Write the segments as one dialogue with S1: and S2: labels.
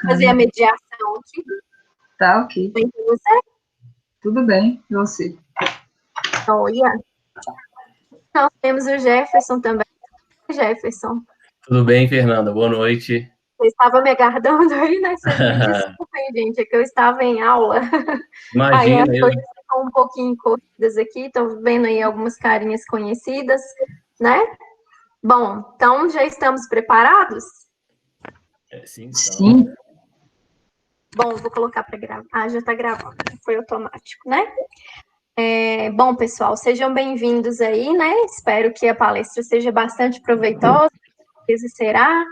S1: fazer a mediação aqui.
S2: Tá, ok.
S1: Bem com você?
S2: Tudo bem, e você?
S1: Olha. Nós temos o Jefferson também. Jefferson.
S3: Tudo bem, Fernanda? Boa noite.
S1: Você estava me aguardando aí, né? Vocês me desculpem, gente, é que eu estava em aula.
S3: Imagina.
S1: Aí as coisas ficam um pouquinho corridas aqui, estou vendo aí algumas carinhas conhecidas, né? Bom, então já estamos preparados?
S3: Sim, então.
S2: Sim.
S1: Bom, vou colocar para gravar. Ah, já está gravando, foi automático, né? Bom, pessoal, sejam bem-vindos aí, né? Espero que a palestra seja bastante proveitosa, se será.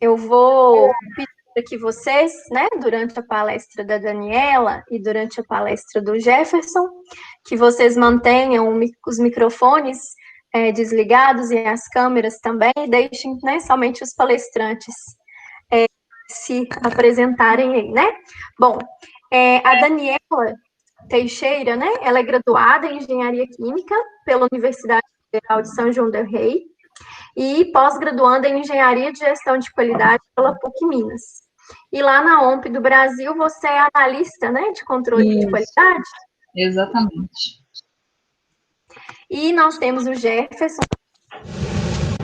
S1: Eu vou pedir para que vocês, né, durante a palestra da Daniela e durante a palestra do Jefferson, que vocês mantenham os microfones desligados e as câmeras também, e deixem, né, somente os palestrantes se apresentarem aí, né? Bom, a Daniela Teixeira, né, ela é graduada em Engenharia Química pela Universidade Federal de São João del Rei e pós-graduanda em Engenharia de Gestão de Qualidade pela PUC Minas. E lá na OMP do Brasil, você é analista, né, de controle de qualidade?
S2: Exatamente.
S1: E nós temos o Jefferson,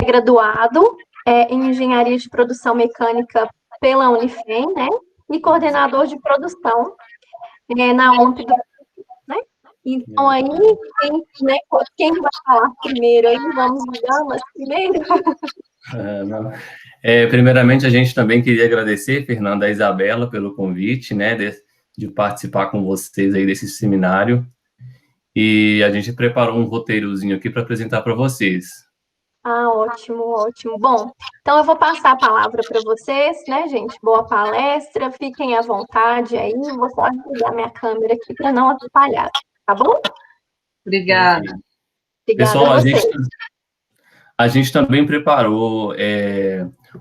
S1: graduado em Engenharia de Produção Mecânica pela Unifem, né, e coordenador de produção na OMP do Brasil, né? Então, aí, quem vai falar primeiro aí? Vamos de damas primeiro?
S3: Primeiramente, a gente também queria agradecer, Fernanda, a Isabela, pelo convite, né, de participar com vocês aí desse seminário. E a gente preparou um roteirozinho aqui para apresentar para vocês.
S1: Ah, ótimo, ótimo. Bom, então eu vou passar a palavra para vocês, né, gente? Boa palestra, fiquem à vontade aí. Vou só desligar minha câmera aqui para não atrapalhar, tá bom?
S2: Obrigada.
S1: Obrigada
S3: Pessoal,
S1: a vocês.
S3: A gente também preparou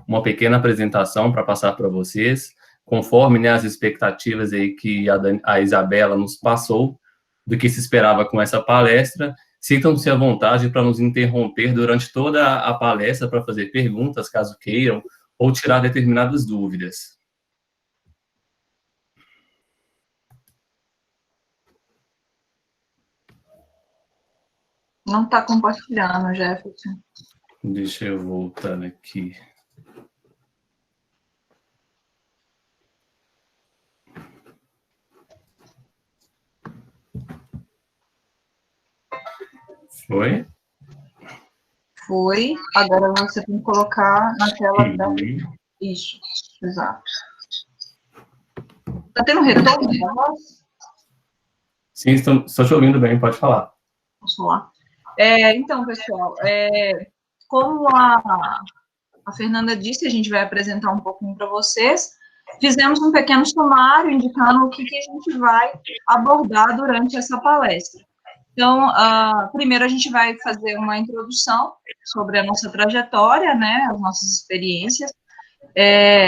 S3: uma pequena apresentação para passar para vocês, conforme, né, as expectativas aí que a Isabela nos passou do que se esperava com essa palestra. Sintam-se à vontade para nos interromper durante toda a palestra para fazer perguntas, caso queiram, ou tirar determinadas dúvidas.
S2: Não está compartilhando, Jefferson.
S3: Deixa eu voltar aqui. Foi?
S2: Foi. Agora você tem que colocar na tela da... Isso, exato. Está tendo retorno da voz?
S3: Sim, estou te ouvindo bem, pode falar.
S2: Posso falar? Então, pessoal, como a Fernanda disse, a gente vai apresentar um pouquinho para vocês. Fizemos um pequeno sumário indicando o que a gente vai abordar durante essa palestra. Então, primeiro a gente vai fazer uma introdução sobre a nossa trajetória, né, as nossas experiências.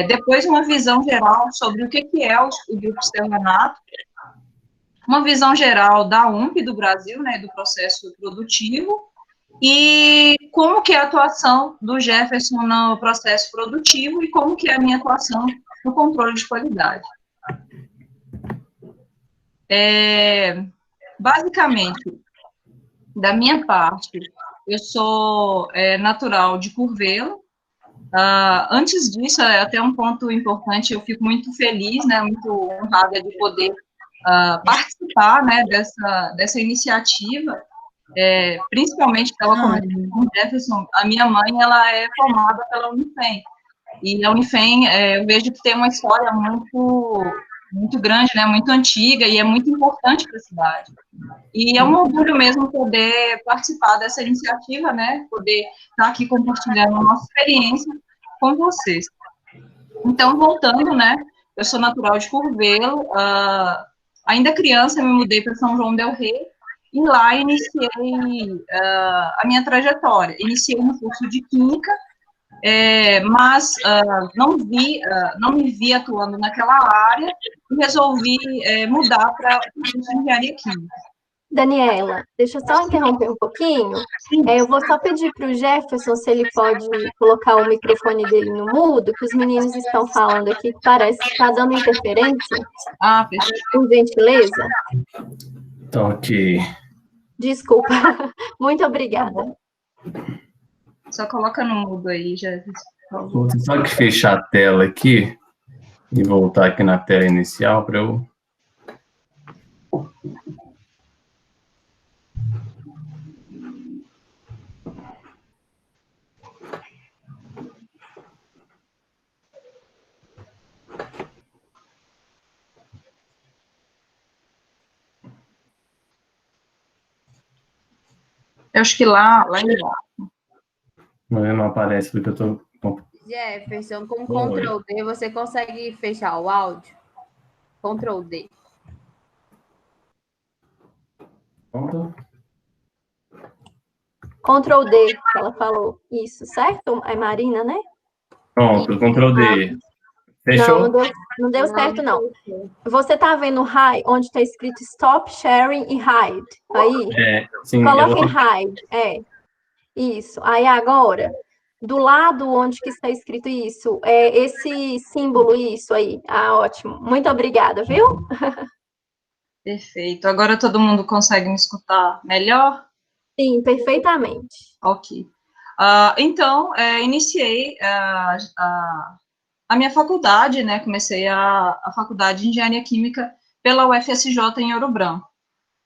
S2: Depois, uma visão geral sobre o que é o Grupo Serranato. Uma visão geral da UMP do Brasil, né, do processo produtivo. E como que é a atuação do Jefferson no processo produtivo e como que é a minha atuação no controle de qualidade. Basicamente, da minha parte, eu sou natural de Curvelo. Antes disso, é até um ponto importante, eu fico muito feliz, né, muito honrada de poder participar, né, dessa iniciativa, principalmente que ela começa com o Jefferson. A minha mãe, ela é formada pela Unifem, e a Unifem, eu vejo que tem uma história muito grande, né, muito antiga, e é muito importante para a cidade. E é um orgulho mesmo poder participar dessa iniciativa, né, poder estar aqui compartilhando a nossa experiência com vocês. Então, voltando, né, eu sou natural de Curvelo, ainda criança me mudei para São João del Rei, e lá iniciei a minha trajetória. Iniciei no curso de Química, mas não me vi atuando naquela área e resolvi mudar para o curso de Engenharia Química.
S1: Daniela, deixa eu só interromper um pouquinho. Eu vou só pedir para o Jefferson se ele pode colocar o microfone dele no mudo, que os meninos estão falando aqui que parece que está dando interferência.
S2: Ah, perfeito.
S1: Por gentileza.
S3: Então, aqui.
S1: Desculpa. Muito obrigada.
S2: Só coloca no mudo aí, Jefferson.
S3: Vou só que fechar a tela aqui e voltar aqui na tela inicial para eu...
S2: Eu acho que lá embaixo.
S3: Não aparece porque eu tô...
S4: Jefferson, com Ctrl D, você consegue fechar o áudio? Ctrl D.
S3: Pronto?
S1: Ctrl D, que ela falou. Isso, certo? É Marina, né?
S3: Pronto, Ctrl D. Fechou?
S1: Não deu certo, não. Você tá vendo onde está escrito Stop Sharing e Hide? Aí?
S3: Sim.
S1: Coloque Hide. Isso. Aí agora, do lado onde que está escrito isso, esse símbolo, isso aí. Ah, ótimo. Muito obrigada, viu?
S2: Perfeito. Agora todo mundo consegue me escutar melhor?
S1: Sim, perfeitamente.
S2: Ok. Então, iniciei a minha faculdade, né? Comecei a faculdade de Engenharia Química pela UFSJ em Ouro Branco.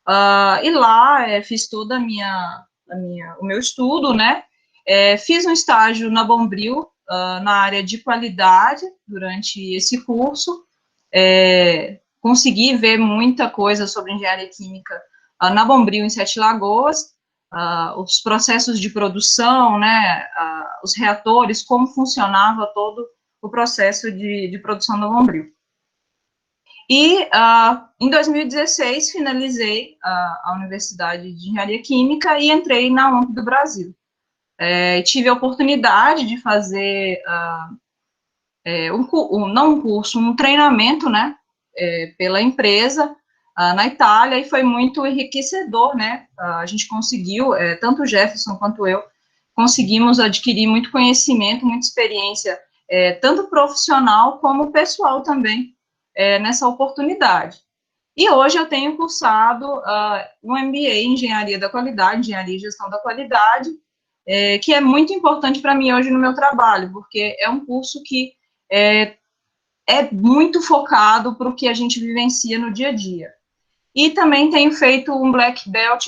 S2: E lá fiz todo o meu estudo, né? Fiz um estágio na Bombril, na área de qualidade, durante esse curso. Consegui ver muita coisa sobre engenharia química na Bombril, em Sete Lagoas, os processos de produção, né? Os reatores, como funcionava todo o processo de produção da Bombril. E, em 2016, finalizei a Universidade de Engenharia Química e entrei na UNP do Brasil. Tive a oportunidade de fazer, um treinamento, né, pela empresa, na Itália, e foi muito enriquecedor, né, a gente conseguiu, tanto o Jefferson quanto eu, conseguimos adquirir muito conhecimento, muita experiência, tanto profissional como pessoal também, nessa oportunidade. E hoje eu tenho cursado um MBA em Engenharia da Qualidade, Engenharia e Gestão da Qualidade, que é muito importante para mim hoje no meu trabalho, porque é um curso que é muito focado para o que a gente vivencia no dia a dia. E também tenho feito um Black Belt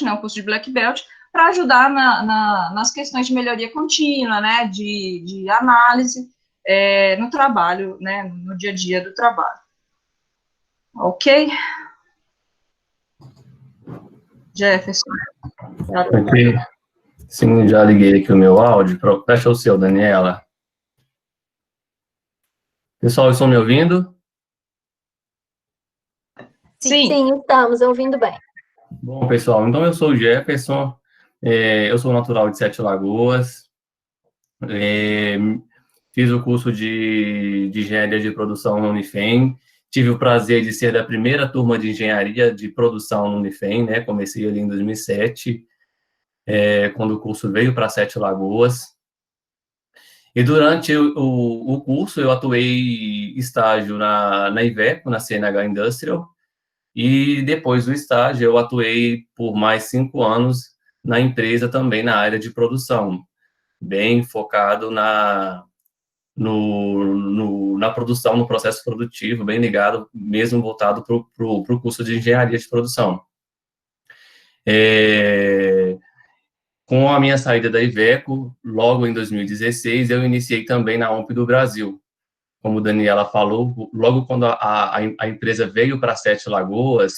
S2: um curso de Black Belt, para ajudar nas questões de melhoria contínua, né, de análise, no trabalho, né, no dia a dia do trabalho. Ok? Jefferson.
S3: Ok. Sim, já liguei aqui o meu áudio. Fecha o seu, Daniela. Pessoal, estão me ouvindo?
S1: Sim, estamos ouvindo bem.
S3: Bom, pessoal, então eu sou o Jefferson, eu sou natural de Sete Lagoas, fiz o curso de Engenharia de Produção no Unifem, tive o prazer de ser da primeira turma de Engenharia de Produção no Unifem, né, comecei ali em 2007, quando o curso veio para Sete Lagoas, e durante o curso eu atuei estágio na Iveco, na CNH Industrial, e depois do estágio, eu atuei por mais 5 anos na empresa também na área de produção, bem focado na produção, no processo produtivo, bem ligado, mesmo voltado para o curso de engenharia de produção. Com a minha saída da Iveco, logo em 2016, eu iniciei também na UNP do Brasil. Como a Daniela falou, logo quando a empresa veio para Sete Lagoas,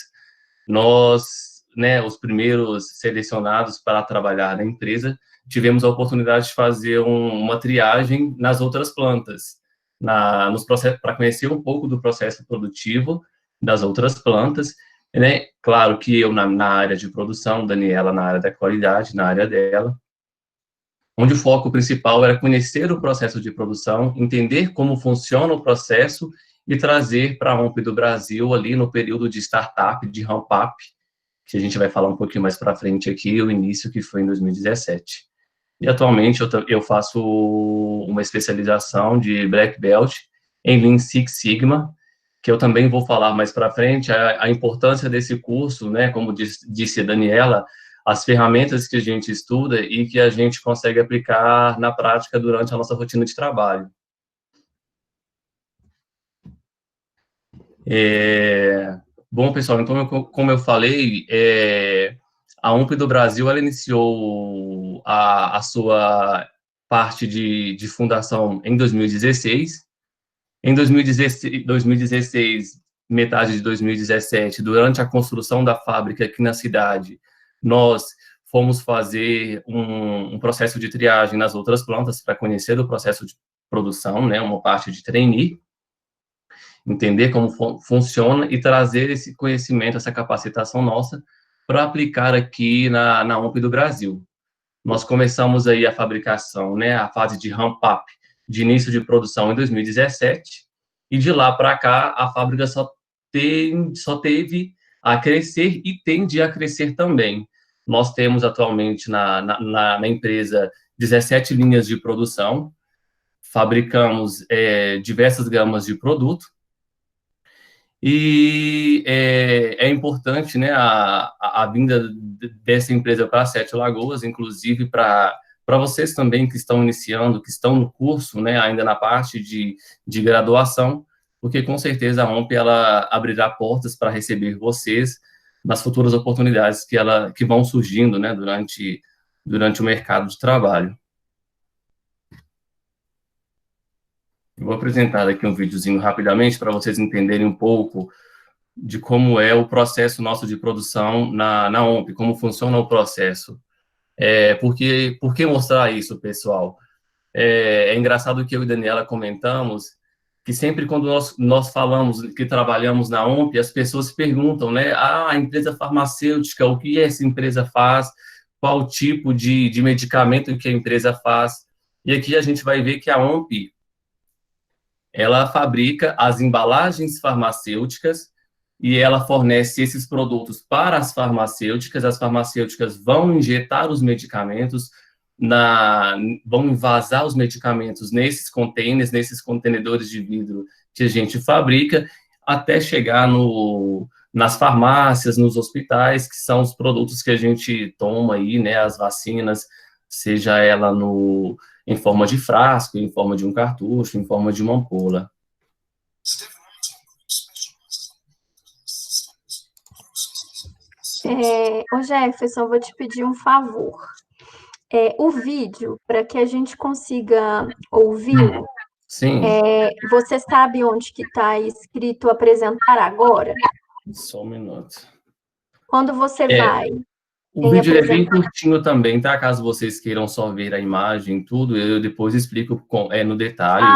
S3: nós, né, os primeiros selecionados para trabalhar na empresa, tivemos a oportunidade de fazer uma triagem nas outras plantas, para conhecer um pouco do processo produtivo das outras plantas, né? Claro que eu na área de produção, Daniela na área da qualidade, na área dela, onde o foco principal era conhecer o processo de produção, entender como funciona o processo e trazer para a OMP do Brasil ali no período de startup, de ramp-up, que a gente vai falar um pouquinho mais para frente aqui, o início que foi em 2017. E atualmente eu faço uma especialização de Black Belt em Lean Six Sigma, que eu também vou falar mais para frente, a importância desse curso, né, como disse a Daniela, as ferramentas que a gente estuda e que a gente consegue aplicar na prática durante a nossa rotina de trabalho. Bom, pessoal, então, como eu falei, a UMP do Brasil, ela iniciou a sua parte de fundação em 2016. Em 2016, metade de 2017, durante a construção da fábrica aqui na cidade, nós fomos fazer um processo de triagem nas outras plantas para conhecer o processo de produção, né, uma parte de trainee, entender como funciona e trazer esse conhecimento, essa capacitação nossa para aplicar aqui na UMP do Brasil. Nós começamos aí a fabricação, né, a fase de ramp-up, de início de produção em 2017, e de lá para cá a fábrica só teve a crescer e tende a crescer também. Nós temos atualmente na empresa 17 linhas de produção, fabricamos diversas gamas de produto, e é importante, né, a vinda dessa empresa para Sete Lagoas, inclusive para vocês também que estão iniciando, que estão no curso, né, ainda na parte de graduação, porque com certeza a OMP ela abrirá portas para receber vocês nas futuras oportunidades que vão surgindo, né, durante o mercado de trabalho. Eu vou apresentar aqui um videozinho rapidamente para vocês entenderem um pouco de como é o processo nosso de produção na OMP, como funciona o processo. Por que mostrar isso, pessoal? É engraçado que eu e Daniela comentamos que sempre quando nós falamos que trabalhamos na OMP, as pessoas perguntam, né? Ah, a empresa farmacêutica, o que essa empresa faz? Qual o tipo de medicamento que a empresa faz? E aqui a gente vai ver que a OMP, ela fabrica as embalagens farmacêuticas e ela fornece esses produtos para as farmacêuticas vão injetar os medicamentos, vão envasar os medicamentos nesses containers, nesses contenedores de vidro que a gente fabrica, até chegar nas farmácias, nos hospitais, que são os produtos que a gente toma aí, né, as vacinas, seja ela em forma de frasco, em forma de um cartucho, em forma de uma ampola.
S1: Ô Jefferson, vou te pedir um favor. O vídeo, para que a gente consiga ouvi-lo,
S3: Sim.
S1: Você sabe onde que está escrito apresentar agora?
S3: Só um minuto.
S1: Quando você vai
S3: O vídeo é bem curtinho também, tá? Caso vocês queiram só ver a imagem e tudo, eu depois explico no detalhe.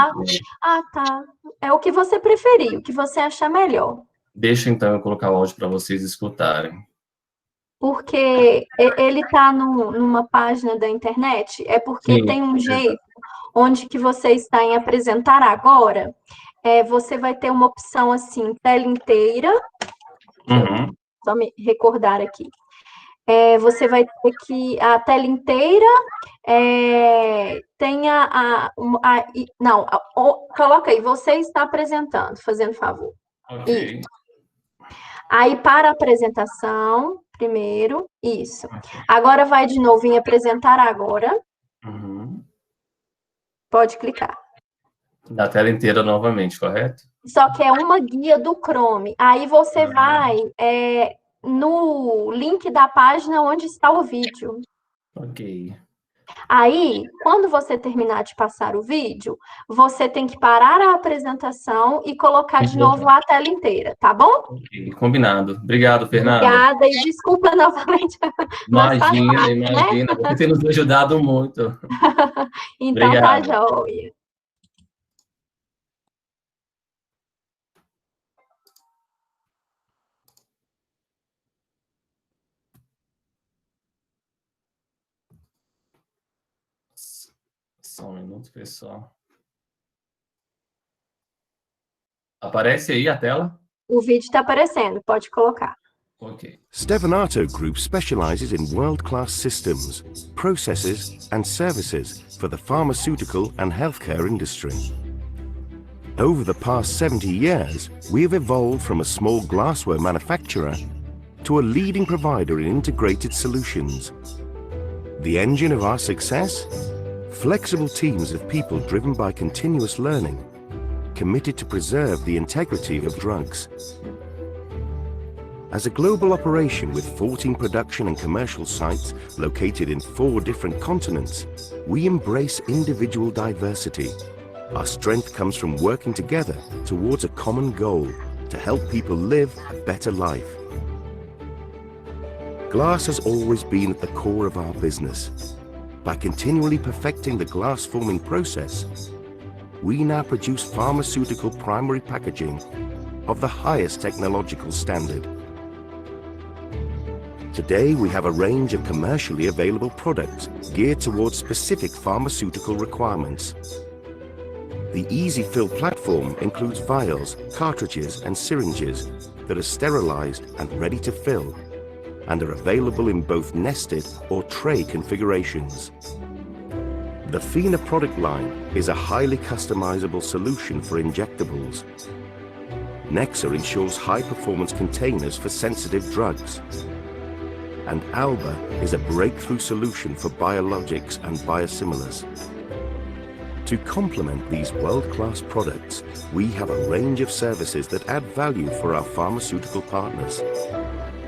S1: Tá. É o que você preferir, o que você achar melhor.
S3: Deixa, então, eu colocar o áudio para vocês escutarem.
S1: Porque ele está numa página da internet, é porque
S3: Sim,
S1: tem um jeito onde que você está em apresentar agora, você vai ter uma opção assim, tela inteira.
S3: Uhum.
S1: Só me recordar aqui. Você vai ter que a tela inteira tem coloca aí, você está apresentando, fazendo favor.
S3: Ok.
S1: Isso. Aí, para a apresentação, primeiro, isso. Agora vai de novo em apresentar agora.
S3: Uhum.
S1: Pode clicar.
S3: Da tela inteira novamente, correto?
S1: Só que é uma guia do Chrome. Aí você vai no link da página onde está o vídeo.
S3: Ok.
S1: Aí, quando você terminar de passar o vídeo, você tem que parar a apresentação e colocar de novo a tela inteira, tá bom?
S3: Ok, combinado. Obrigado, Fernanda.
S1: Obrigada e desculpa novamente.
S3: Imagina. Você tem nos ajudado muito.
S1: Então,
S3: Obrigado.
S1: tá joia.
S3: Só um minuto, pessoal. Aparece aí a tela?
S1: O vídeo está aparecendo, pode colocar.
S3: Ok.
S5: Stevanato Group specializes in world-class systems, processes and services for the pharmaceutical and healthcare industry. Over the past 70 years, we have evolved from a small glassware manufacturer to a leading provider in integrated solutions. The engine of our success? Flexible teams of people driven by continuous learning, committed to preserve the integrity of drugs. As a global operation with 14 production and commercial sites located in 4 different continents, we embrace individual diversity. Our strength comes from working together towards a common goal to help people live a better life. Glass has always been at the core of our business. By continually perfecting the glass forming process, we now produce pharmaceutical primary packaging of the highest technological standard. Today, we have a range of commercially available products geared towards specific pharmaceutical requirements. The Easy Fill platform includes vials, cartridges, and syringes that are sterilized and ready to fill, and are available in both nested or tray configurations. The FINA product line is a highly customizable solution for injectables. Nexa ensures high-performance containers for sensitive drugs. And Alba is a breakthrough solution for biologics and biosimilars. To complement these world-class products, we have a range of services that add value for our pharmaceutical partners.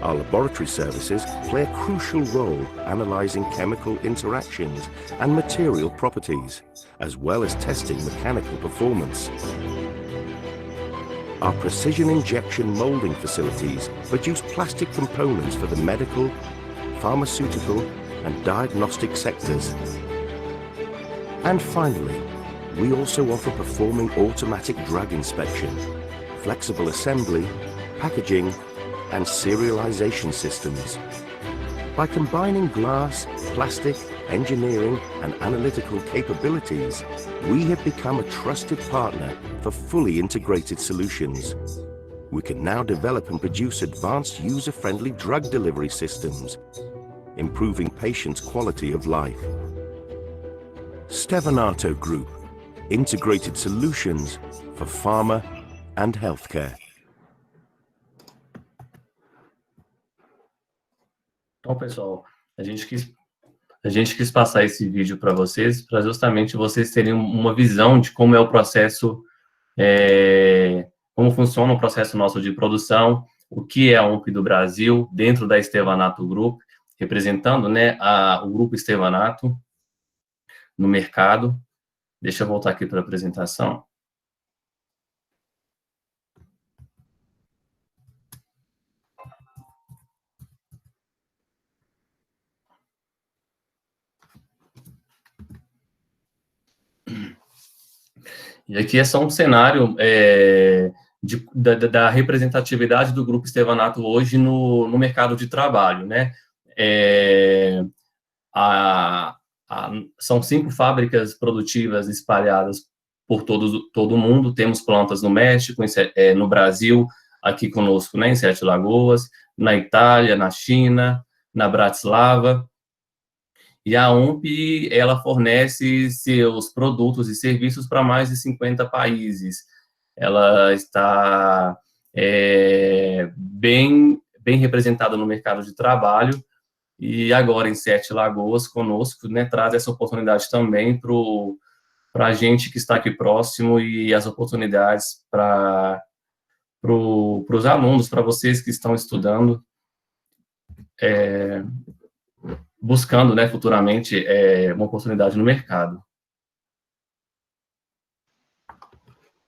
S5: Our laboratory services play a crucial role analyzing chemical interactions and material properties, as well as testing mechanical performance. Our precision injection molding facilities produce plastic components for the medical, pharmaceutical, and diagnostic sectors. And finally, we also offer performing automatic drug inspection, flexible assembly, packaging, and serialization systems. By combining glass, plastic, engineering, and analytical capabilities, we have become a trusted partner for fully integrated solutions. We can now develop and produce advanced user-friendly drug delivery systems, improving patients' quality of life. Stevanato Group, integrated solutions for pharma and healthcare.
S3: Então, pessoal, a gente quis passar esse vídeo para vocês, para justamente vocês terem uma visão de como é o processo, como funciona o processo nosso de produção, o que é a OMP do Brasil, dentro da Stevanato Group, representando, né, o grupo Stevanato no mercado. Deixa eu voltar aqui para a apresentação. E aqui é só um cenário da representatividade do Grupo Stevanato hoje no mercado de trabalho, né? São 5 fábricas produtivas espalhadas por todo o mundo. Temos plantas no México, no Brasil, aqui conosco, né, em Sete Lagoas, na Itália, na China, na Bratislava. E a OMP, ela fornece seus produtos e serviços para mais de 50 países. Ela está bem representada no mercado de trabalho, e agora em Sete Lagoas, conosco, né, traz essa oportunidade também para a gente que está aqui próximo, e as oportunidades para os alunos, para vocês que estão estudando, buscando, né, futuramente uma oportunidade no mercado.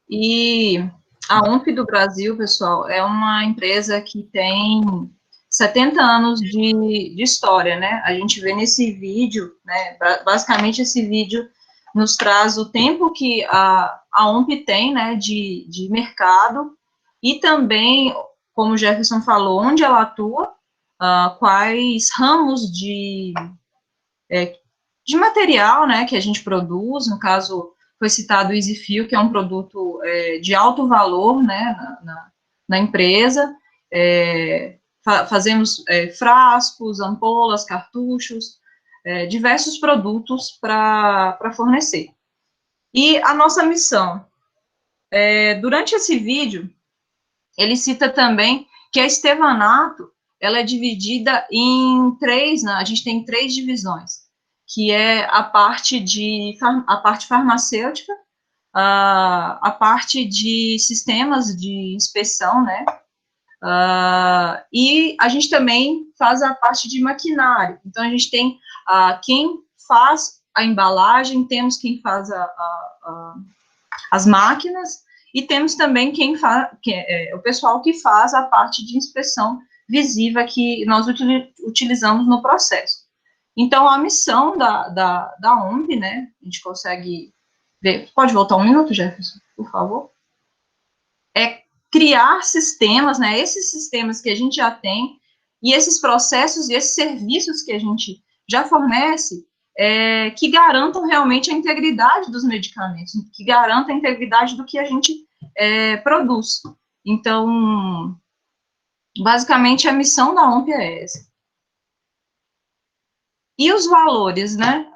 S2: E a OMP do Brasil, pessoal, é uma empresa que tem 70 anos de história, né? A gente vê nesse vídeo, né? Basicamente, esse vídeo nos traz o tempo que a OMP tem, né, de mercado, e também, como o Jefferson falou, onde ela atua, quais ramos de material, né, que a gente produz. No caso, foi citado o EasyFill, que é um produto de alto valor, né, na empresa. Fazemos frascos, ampolas, cartuchos, diversos produtos para fornecer. E a nossa missão, durante esse vídeo, ele cita também que a Stevanato, ela é dividida em três, né, a gente tem 3 divisões, que é a parte farmacêutica, a parte de sistemas de inspeção, né, e a gente também faz a parte de maquinário. Então, a gente tem quem faz a embalagem, temos quem faz as máquinas, e temos também o pessoal que faz a parte de inspeção visiva que nós utilizamos no processo. Então, a missão da OMP, né, a gente consegue ver, pode voltar um minuto, Jefferson, por favor? É criar sistemas, né, esses sistemas que a gente já tem, e esses processos e esses serviços que a gente já fornece, que garantam realmente a integridade dos medicamentos, que garantam a integridade do que a gente produz. Então, basicamente, a missão da OMP é essa. E os valores, né,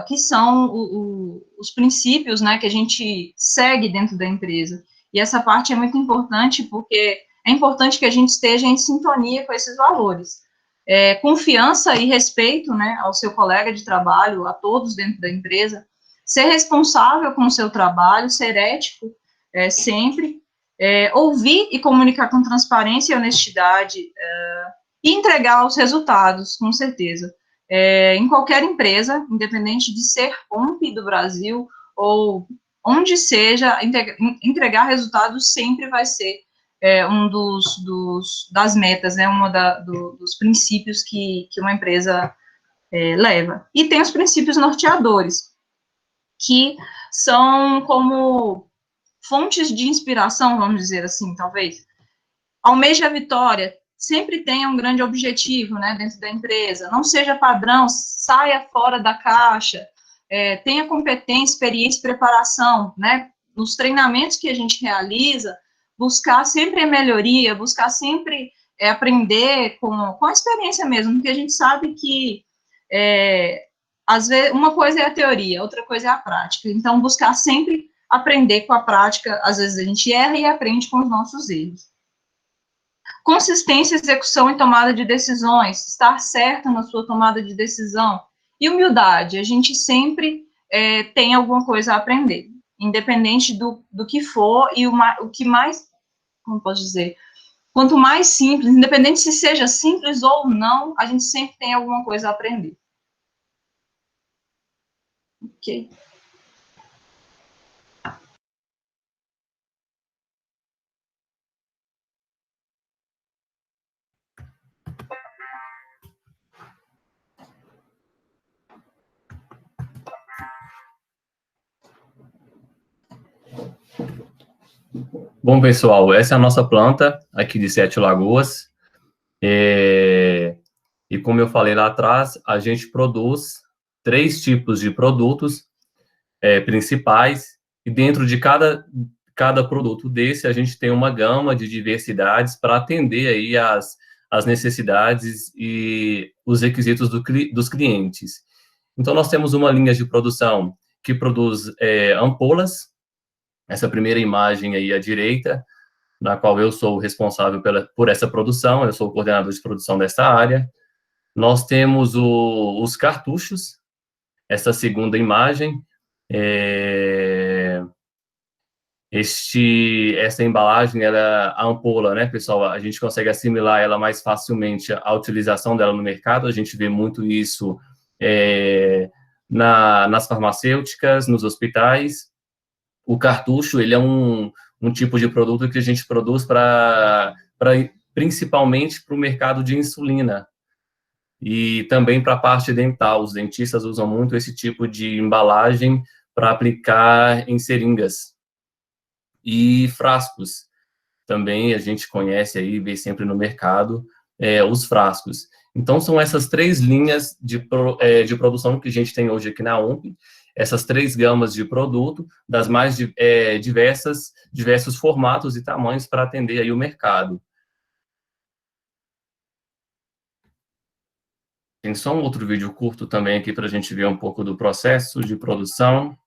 S2: que são os princípios, né, que a gente segue dentro da empresa. E essa parte é muito importante, porque é importante que a gente esteja em sintonia com esses valores. Confiança e respeito, né, ao seu colega de trabalho, a todos dentro da empresa, ser responsável com o seu trabalho, ser ético sempre, ouvir e comunicar com transparência e honestidade, e entregar os resultados, com certeza. Em qualquer empresa, independente de ser OMP do Brasil, ou onde seja, entregar resultados sempre vai ser um das metas, né, dos princípios que uma empresa leva. E tem os princípios norteadores, que são como fontes de inspiração, vamos dizer assim, talvez. Almeje a vitória, sempre tenha um grande objetivo, né, dentro da empresa, não seja padrão, saia fora da caixa, tenha competência, experiência e preparação, né, nos treinamentos que a gente realiza, buscar sempre a melhoria, buscar sempre aprender com a experiência mesmo, porque a gente sabe que, às vezes, uma coisa é a teoria, outra coisa é a prática, então buscar sempre aprender com a prática, às vezes a gente erra e aprende com os nossos erros. Consistência, execução e tomada de decisões, estar certo na sua tomada de decisão, e humildade, a gente sempre tem alguma coisa a aprender, independente do que for, e o que mais, como posso dizer, quanto mais simples, independente se seja simples ou não, a gente sempre tem alguma coisa a aprender. Ok.
S3: Bom, pessoal, essa é a nossa planta aqui de Sete Lagoas. E como eu falei lá atrás, a gente produz 3 tipos de produtos principais, e dentro de cada produto desse, a gente tem uma gama de diversidades para atender aí as necessidades e os requisitos dos clientes. Então, nós temos uma linha de produção que produz ampolas. Essa primeira imagem aí à direita, na qual eu sou responsável por essa produção, eu sou o coordenador de produção dessa área. Nós temos os cartuchos, essa segunda imagem, essa embalagem, a ampola, né, pessoal, a gente consegue assimilar ela mais facilmente à utilização dela no mercado, a gente vê muito isso nas farmacêuticas, nos hospitais. O cartucho, ele é um tipo de produto que a gente produz principalmente para o mercado de insulina e também para a parte dental. Os dentistas usam muito esse tipo de embalagem para aplicar em seringas. E frascos, também a gente conhece aí, vê sempre no mercado, os frascos. Então, são essas 3 linhas de produção que a gente tem hoje aqui na OMP. essas 3 gamas de produto, das mais diversos formatos e tamanhos para atender aí o mercado. Tem só um outro vídeo curto também aqui para a gente ver um pouco do processo de produção.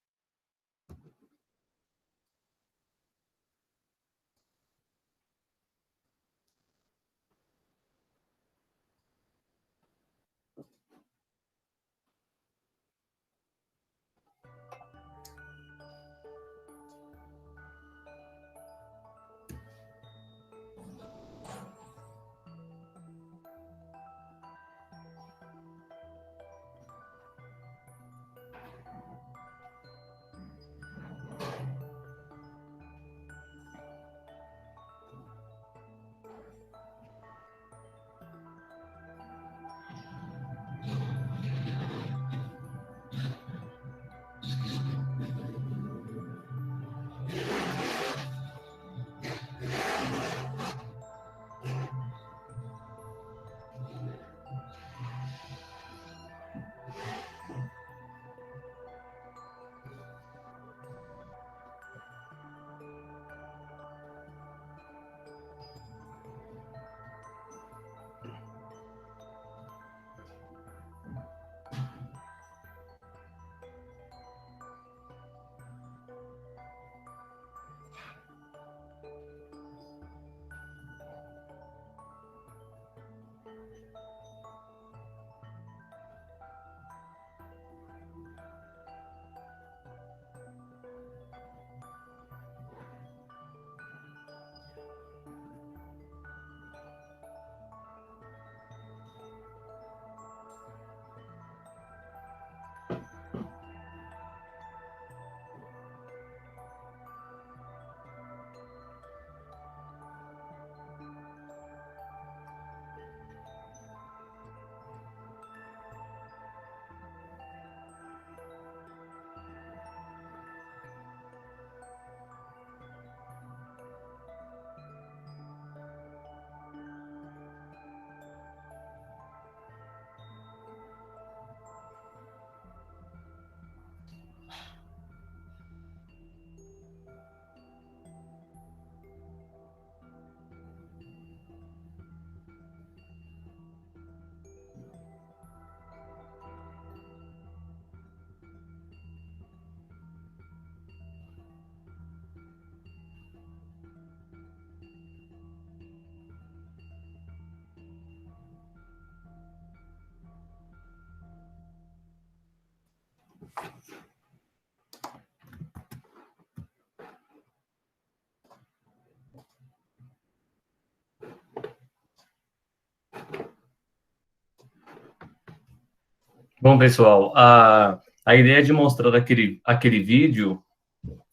S3: Bom, pessoal, a ideia de mostrar aquele vídeo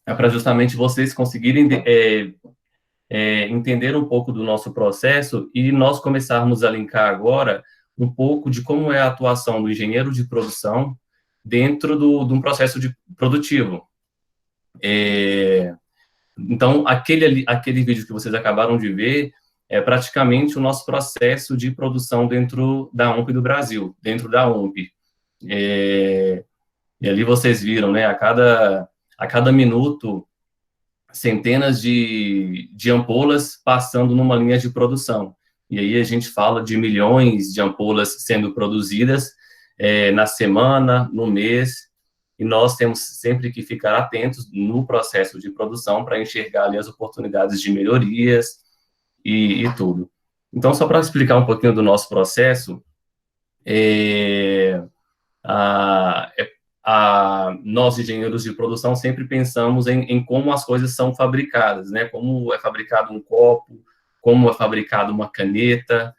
S3: é para justamente vocês conseguirem entender um pouco do nosso processo e nós começarmos a linkar agora um pouco de como é a atuação do engenheiro de produção dentro de um processo produtivo. Então, aquele vídeo que vocês acabaram de ver é praticamente o nosso processo de produção dentro da UNP do Brasil, dentro da UNP. E ali vocês viram, né, a cada minuto, centenas de ampolas passando numa linha de produção. E aí a gente fala de milhões de ampolas sendo produzidas na semana, no mês, e nós temos sempre que ficar atentos no processo de produção para enxergar ali as oportunidades de melhorias e tudo. Então, só para explicar um pouquinho do nosso processo, nós, engenheiros de produção, sempre pensamos em como as coisas são fabricadas, né? Como é fabricado um copo, como é fabricado uma caneta,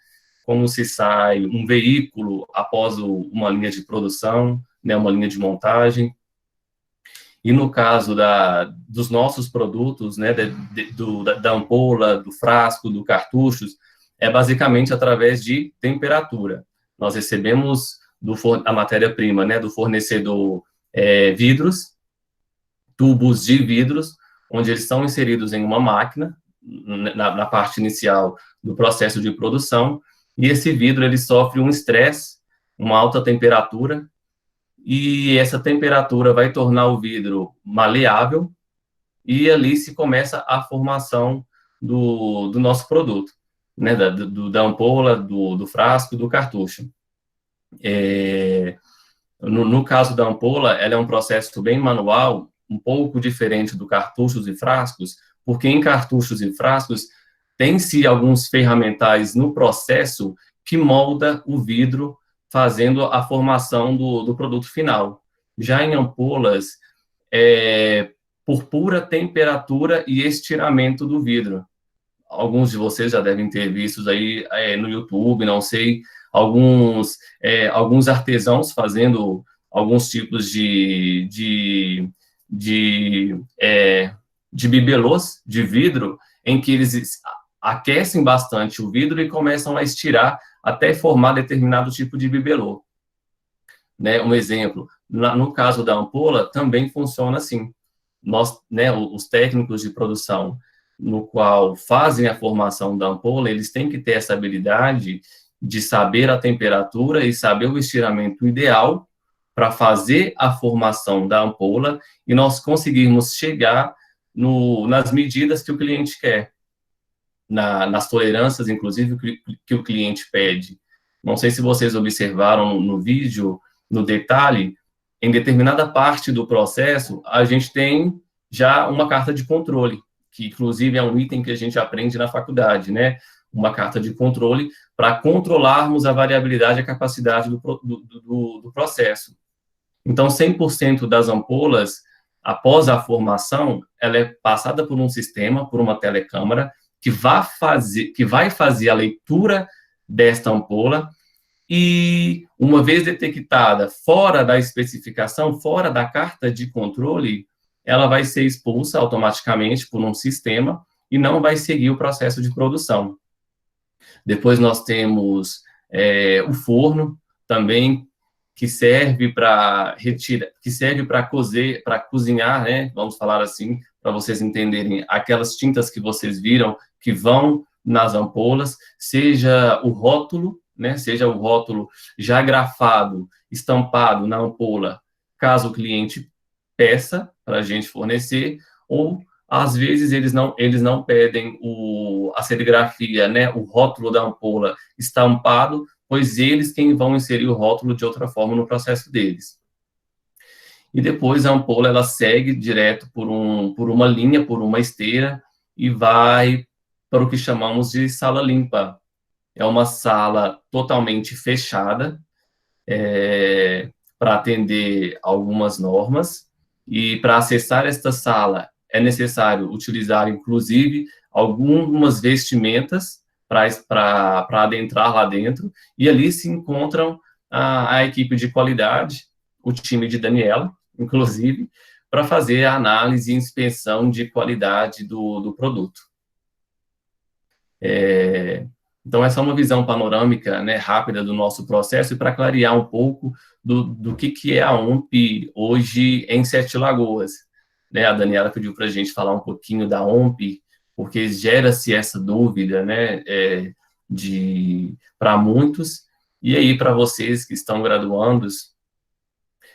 S3: como se sai um veículo após uma linha de produção, né? Uma linha de montagem. E no caso dos nossos produtos, né? Da ampola, do frasco, do cartuchos, é basicamente através de temperatura. Nós recebemos a matéria-prima, né, do fornecedor vidros, tubos de vidros, onde eles são inseridos em uma máquina, na parte inicial do processo de produção, e esse vidro ele sofre um estresse, uma alta temperatura, e essa temperatura vai tornar o vidro maleável, e ali se começa a formação do nosso produto, né, da ampola, do frasco, do cartucho. No caso da ampola, ela é um processo bem manual, um pouco diferente do cartuchos e frascos, porque em cartuchos e frascos tem-se alguns ferramentais no processo que molda o vidro, fazendo a formação do produto final. Já em ampolas, por pura temperatura e estiramento do vidro. Alguns de vocês já devem ter visto aí no YouTube, não sei, alguns artesãos fazendo alguns tipos de bibelôs de vidro, em que eles aquecem bastante o vidro e começam a estirar até formar determinado tipo de bibelô. Né, um exemplo, no caso da ampola, também funciona assim. Nós, né, os técnicos de produção, no qual fazem a formação da ampola, eles têm que ter essa habilidade de saber a temperatura e saber o estiramento ideal para fazer a formação da ampola e nós conseguirmos chegar nas medidas que o cliente quer, nas tolerâncias, inclusive, que o cliente pede. Não sei se vocês observaram no vídeo, no detalhe, em determinada parte do processo, a gente tem já uma carta de controle, que inclusive é um item que a gente aprende na faculdade, né? Uma carta de controle para controlarmos a variabilidade e a capacidade do processo. Então, 100% das ampolas, após a formação, ela é passada por um sistema, por uma telecâmara, que vai fazer a leitura desta ampola, e uma vez detectada fora da especificação, fora da carta de controle, ela vai ser expulsa automaticamente por um sistema e não vai seguir o processo de produção. Depois nós temos o forno também, que serve para cozinhar, né? Vamos falar assim, para vocês entenderem, aquelas tintas que vocês viram que vão nas ampolas, seja o rótulo, né? Seja o rótulo já grafado, estampado na ampola, caso o cliente peça para a gente fornecer, ou às vezes eles não pedem a serigrafia, né? O rótulo da ampola estampado, pois eles quem vão inserir o rótulo de outra forma no processo deles. E depois a ampola, ela segue direto por uma linha, por uma esteira, e vai para o que chamamos de sala limpa. É uma sala totalmente fechada, para atender algumas normas, e para acessar esta sala é necessário utilizar, inclusive, algumas vestimentas para adentrar lá dentro, e ali se encontram a equipe de qualidade, o time de Daniela, inclusive, para fazer a análise e inspeção de qualidade do produto. Então, essa é uma visão panorâmica, né, rápida do nosso processo, e para clarear um pouco do que é a OMP hoje em Sete Lagoas. Né, a Daniela pediu para a gente falar um pouquinho da OMP, porque gera-se essa dúvida, né, para muitos, e aí para vocês que estão graduandos,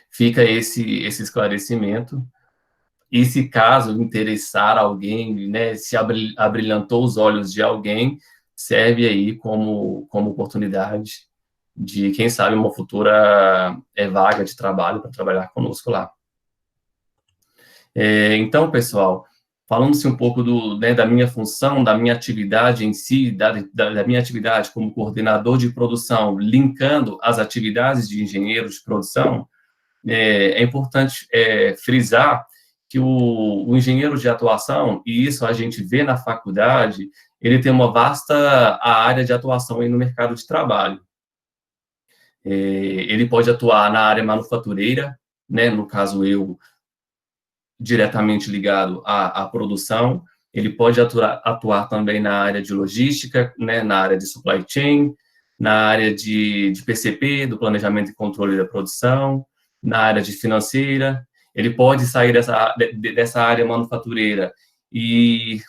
S3: fica esse esclarecimento, e se caso interessar alguém, né, se abrilhantou os olhos de alguém, serve aí como oportunidade de, quem sabe, uma futura vaga de trabalho para trabalhar conosco lá. Então, pessoal, falando-se um pouco da minha função, da minha atividade em si, da minha atividade como coordenador de produção, linkando as atividades de engenheiro de produção, é importante frisar que o engenheiro de atuação, e isso a gente vê na faculdade, ele tem uma vasta área de atuação aí no mercado de trabalho. Ele pode atuar na área manufatureira, né, no caso eu, diretamente ligado à produção, ele pode atuar também na área de logística, né, na área de supply chain, na área de PCP, do planejamento e controle da produção, na área de financeira. Ele pode sair dessa área manufatureira e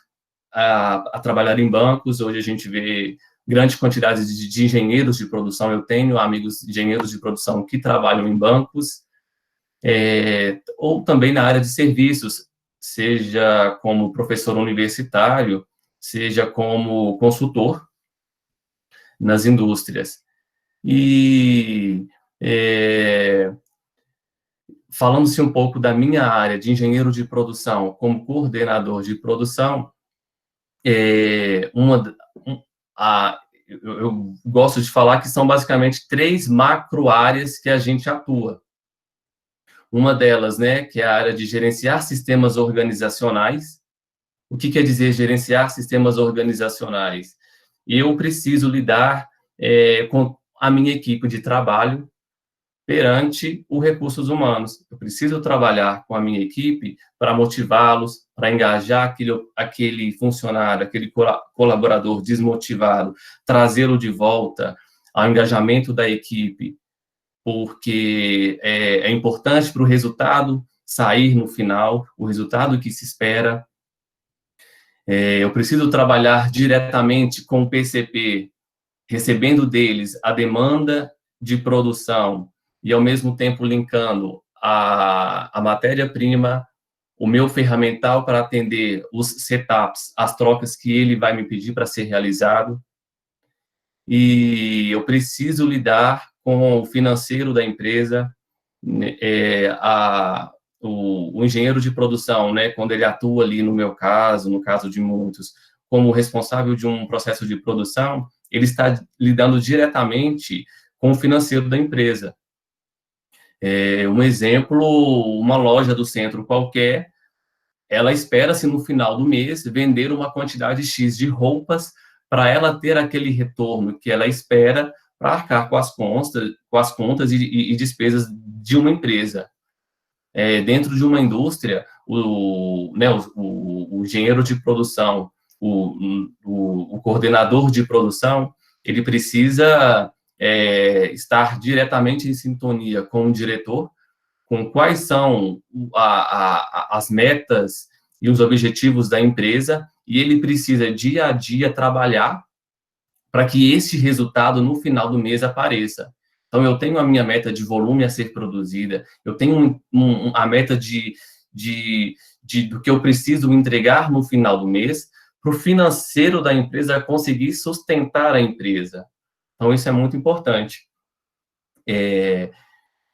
S3: a trabalhar em bancos. Hoje a gente vê grande quantidade de engenheiros de produção. Eu tenho amigos engenheiros de produção que trabalham em bancos, ou também na área de serviços, seja como professor universitário, seja como consultor nas indústrias. E falando-se um pouco da minha área de engenheiro de produção como coordenador de produção, eu gosto de falar que são basicamente 3 macro áreas que a gente atua. Uma delas, né, que é a área de gerenciar sistemas organizacionais. O que quer dizer gerenciar sistemas organizacionais? Eu preciso lidar com a minha equipe de trabalho perante os recursos humanos. Eu preciso trabalhar com a minha equipe para motivá-los, para engajar aquele funcionário, aquele colaborador desmotivado, trazê-lo de volta ao engajamento da equipe, porque é importante para o resultado sair no final, o resultado que se espera. Eu preciso trabalhar diretamente com o PCP, recebendo deles a demanda de produção e, ao mesmo tempo, linkando a matéria-prima, o meu ferramental para atender os setups, as trocas que ele vai me pedir para ser realizado. E eu preciso lidar com o financeiro da empresa, o engenheiro de produção, né, quando ele atua ali, no meu caso, no caso de muitos, como responsável de um processo de produção, ele está lidando diretamente com o financeiro da empresa. Um exemplo, uma loja do centro qualquer, ela espera-se no final do mês vender uma quantidade X de roupas para ela ter aquele retorno que ela espera para arcar com as contas e despesas de uma empresa. Dentro de uma indústria, o engenheiro de produção, o coordenador de produção, ele precisa estar diretamente em sintonia com o diretor, com quais são as metas e os objetivos da empresa, e ele precisa, dia a dia, trabalhar para que esse resultado, no final do mês, apareça. Então, eu tenho a minha meta de volume a ser produzida, eu tenho a meta do que eu preciso entregar no final do mês, para o financeiro da empresa conseguir sustentar a empresa. Então, isso é muito importante.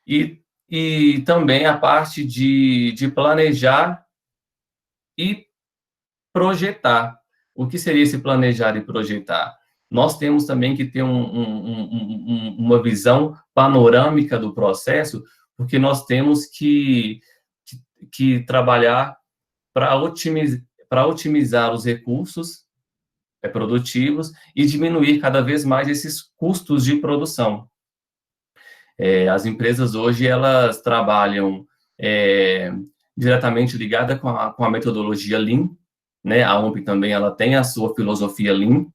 S3: E também a parte de planejar e projetar. O que seria esse planejar e projetar? Nós temos também que ter uma visão panorâmica do processo, porque nós temos que trabalhar para otimizar os recursos produtivos e diminuir cada vez mais esses custos de produção. As empresas hoje, elas trabalham diretamente ligada com a metodologia Lean, né? A OMP também, ela tem a sua filosofia Lean,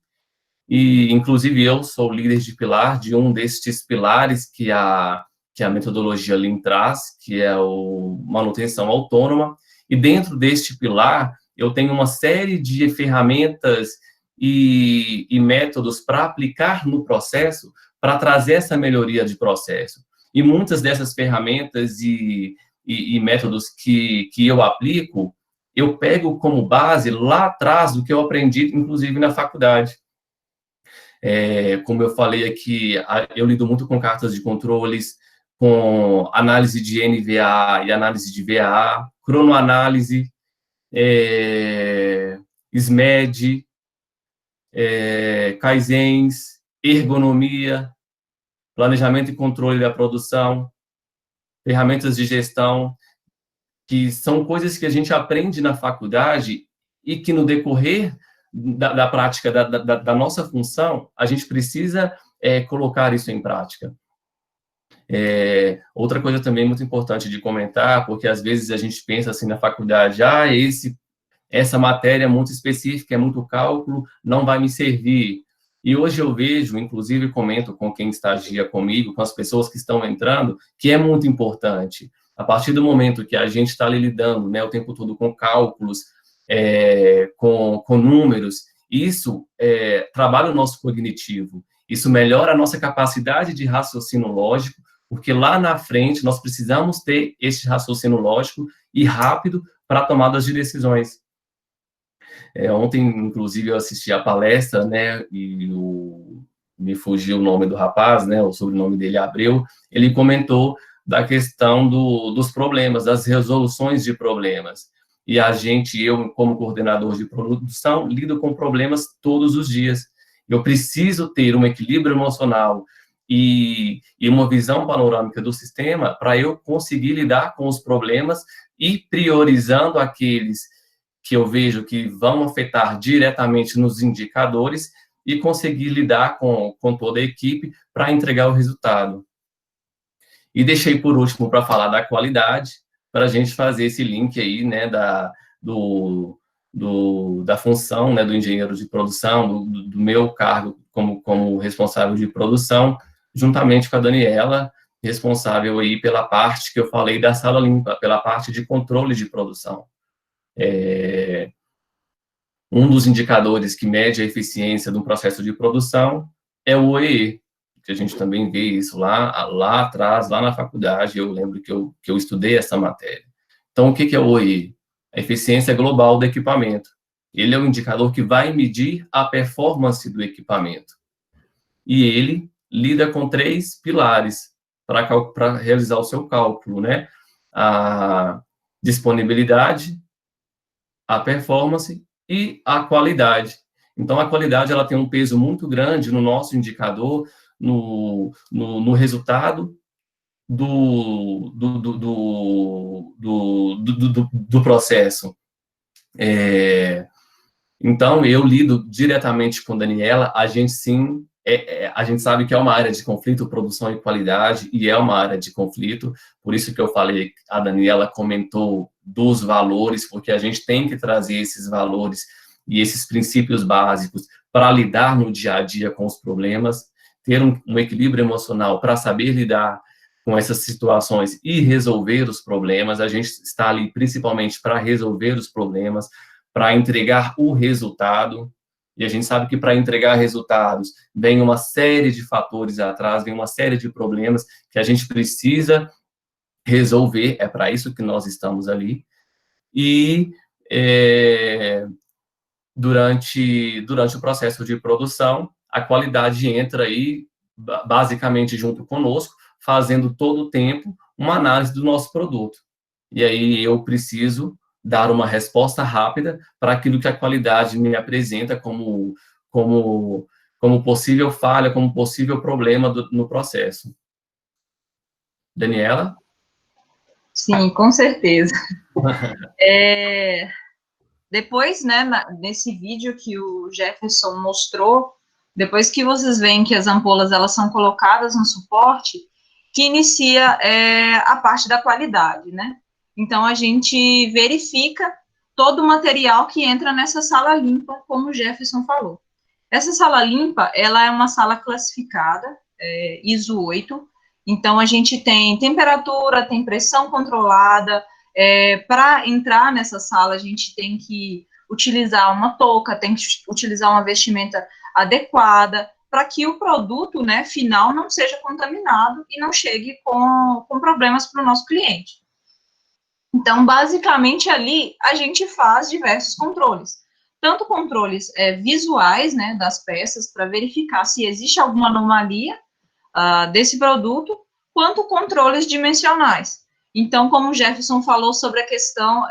S3: e, inclusive, eu sou líder de pilar de um destes pilares que a metodologia Lean traz, que é o manutenção autônoma, e dentro deste pilar, eu tenho uma série de ferramentas e métodos para aplicar no processo, para trazer essa melhoria de processo. E muitas dessas ferramentas e métodos que eu aplico, eu pego como base lá atrás do que eu aprendi, inclusive, na faculdade. Como eu falei aqui, eu lido muito com cartas de controles, com análise de NVA e análise de VAA, cronoanálise, SMED, Kaizens, ergonomia, planejamento e controle da produção, ferramentas de gestão, que são coisas que a gente aprende na faculdade e que, no decorrer da prática da nossa função, a gente precisa colocar isso em prática. Outra coisa também muito importante de comentar, porque às vezes a gente pensa assim na faculdade, essa matéria é muito específica, é muito cálculo, não vai me servir. E hoje eu vejo, inclusive comento com quem estagia comigo, com as pessoas que estão entrando, que é muito importante. A partir do momento que a gente está ali lidando, né, o tempo todo com cálculos, com números, isso trabalha o nosso cognitivo, isso melhora a nossa capacidade de raciocínio lógico, porque lá na frente nós precisamos ter esse raciocínio lógico e rápido para a tomada de decisões. Ontem, inclusive, eu assisti a palestra, né, e me fugiu o nome do rapaz, né, o sobrenome dele é Abreu, ele comentou da questão dos problemas, das resoluções de problemas. E eu, como coordenador de produção, lido com problemas todos os dias. Eu preciso ter um equilíbrio emocional e uma visão panorâmica do sistema para eu conseguir lidar com os problemas e priorizando aqueles que eu vejo que vão afetar diretamente nos indicadores e conseguir lidar com toda a equipe para entregar o resultado. E deixei por último para falar da qualidade, para a gente fazer esse link aí, né, da função, né, do engenheiro de produção, do meu cargo como responsável de produção, juntamente com a Daniela, responsável aí pela parte que eu falei da sala limpa, pela parte de controle de produção. Um dos indicadores que mede a eficiência do processo de produção é o OEE, que a gente também vê isso lá atrás, lá na faculdade, eu lembro que eu estudei essa matéria. Então, o que é o OEE? A eficiência global do equipamento. Ele é o indicador que vai medir a performance do equipamento. E ele lida com 3 pilares para realizar o seu cálculo, né? A disponibilidade, a performance e a qualidade. Então, a qualidade ela tem um peso muito grande no nosso indicador, no resultado do processo. Então, eu lido diretamente com a Daniela, a gente sim, a gente sabe que é uma área de conflito, produção e qualidade, e é uma área de conflito, por isso que eu falei, a Daniela comentou dos valores, porque a gente tem que trazer esses valores e esses princípios básicos para lidar no dia a dia com os problemas, ter um equilíbrio emocional para saber lidar com essas situações e resolver os problemas. A gente está ali principalmente para resolver os problemas, para entregar o resultado, e a gente sabe que para entregar resultados vem uma série de fatores atrás, vem uma série de problemas que a gente precisa resolver, é para isso que nós estamos ali, e durante o processo de produção, a qualidade entra aí, basicamente junto conosco, fazendo todo o tempo uma análise do nosso produto. E aí eu preciso dar uma resposta rápida para aquilo que a qualidade me apresenta como possível falha, como possível problema no processo. Daniela?
S2: Sim, com certeza. Depois, né, nesse vídeo que o Jefferson mostrou, depois que vocês veem que as ampolas elas são colocadas no suporte, que inicia a parte da qualidade, né? Então, a gente verifica todo o material que entra nessa sala limpa, como o Jefferson falou. Essa sala limpa, ela é uma sala classificada, ISO 8, então a gente tem temperatura, tem pressão controlada. Para entrar nessa sala, a gente tem que utilizar uma touca, tem que utilizar uma vestimenta adequada, para que o produto, né, final não seja contaminado e não chegue com problemas para o nosso cliente. Então, basicamente, ali, a gente faz diversos controles. Tanto controles visuais, né, das peças, para verificar se existe alguma anomalia desse produto, quanto controles dimensionais. Então, como o Jefferson falou sobre a questão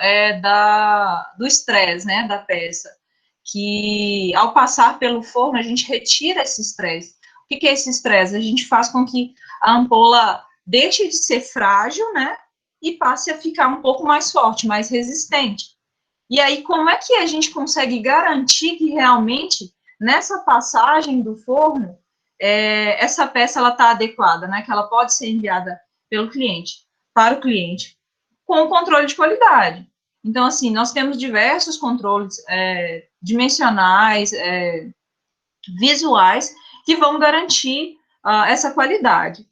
S2: do estresse, né, da peça, que ao passar pelo forno, a gente retira esse estresse. O que é esse estresse? A gente faz com que a ampola deixe de ser frágil, né, e passe a ficar um pouco mais forte, mais resistente. E aí, como é que a gente consegue garantir que realmente, nessa passagem do forno, essa peça está adequada, né, que ela pode ser enviada pelo cliente, para o cliente, com o controle de qualidade. Então, assim, nós temos diversos controles dimensionais, visuais, que vão garantir essa qualidade.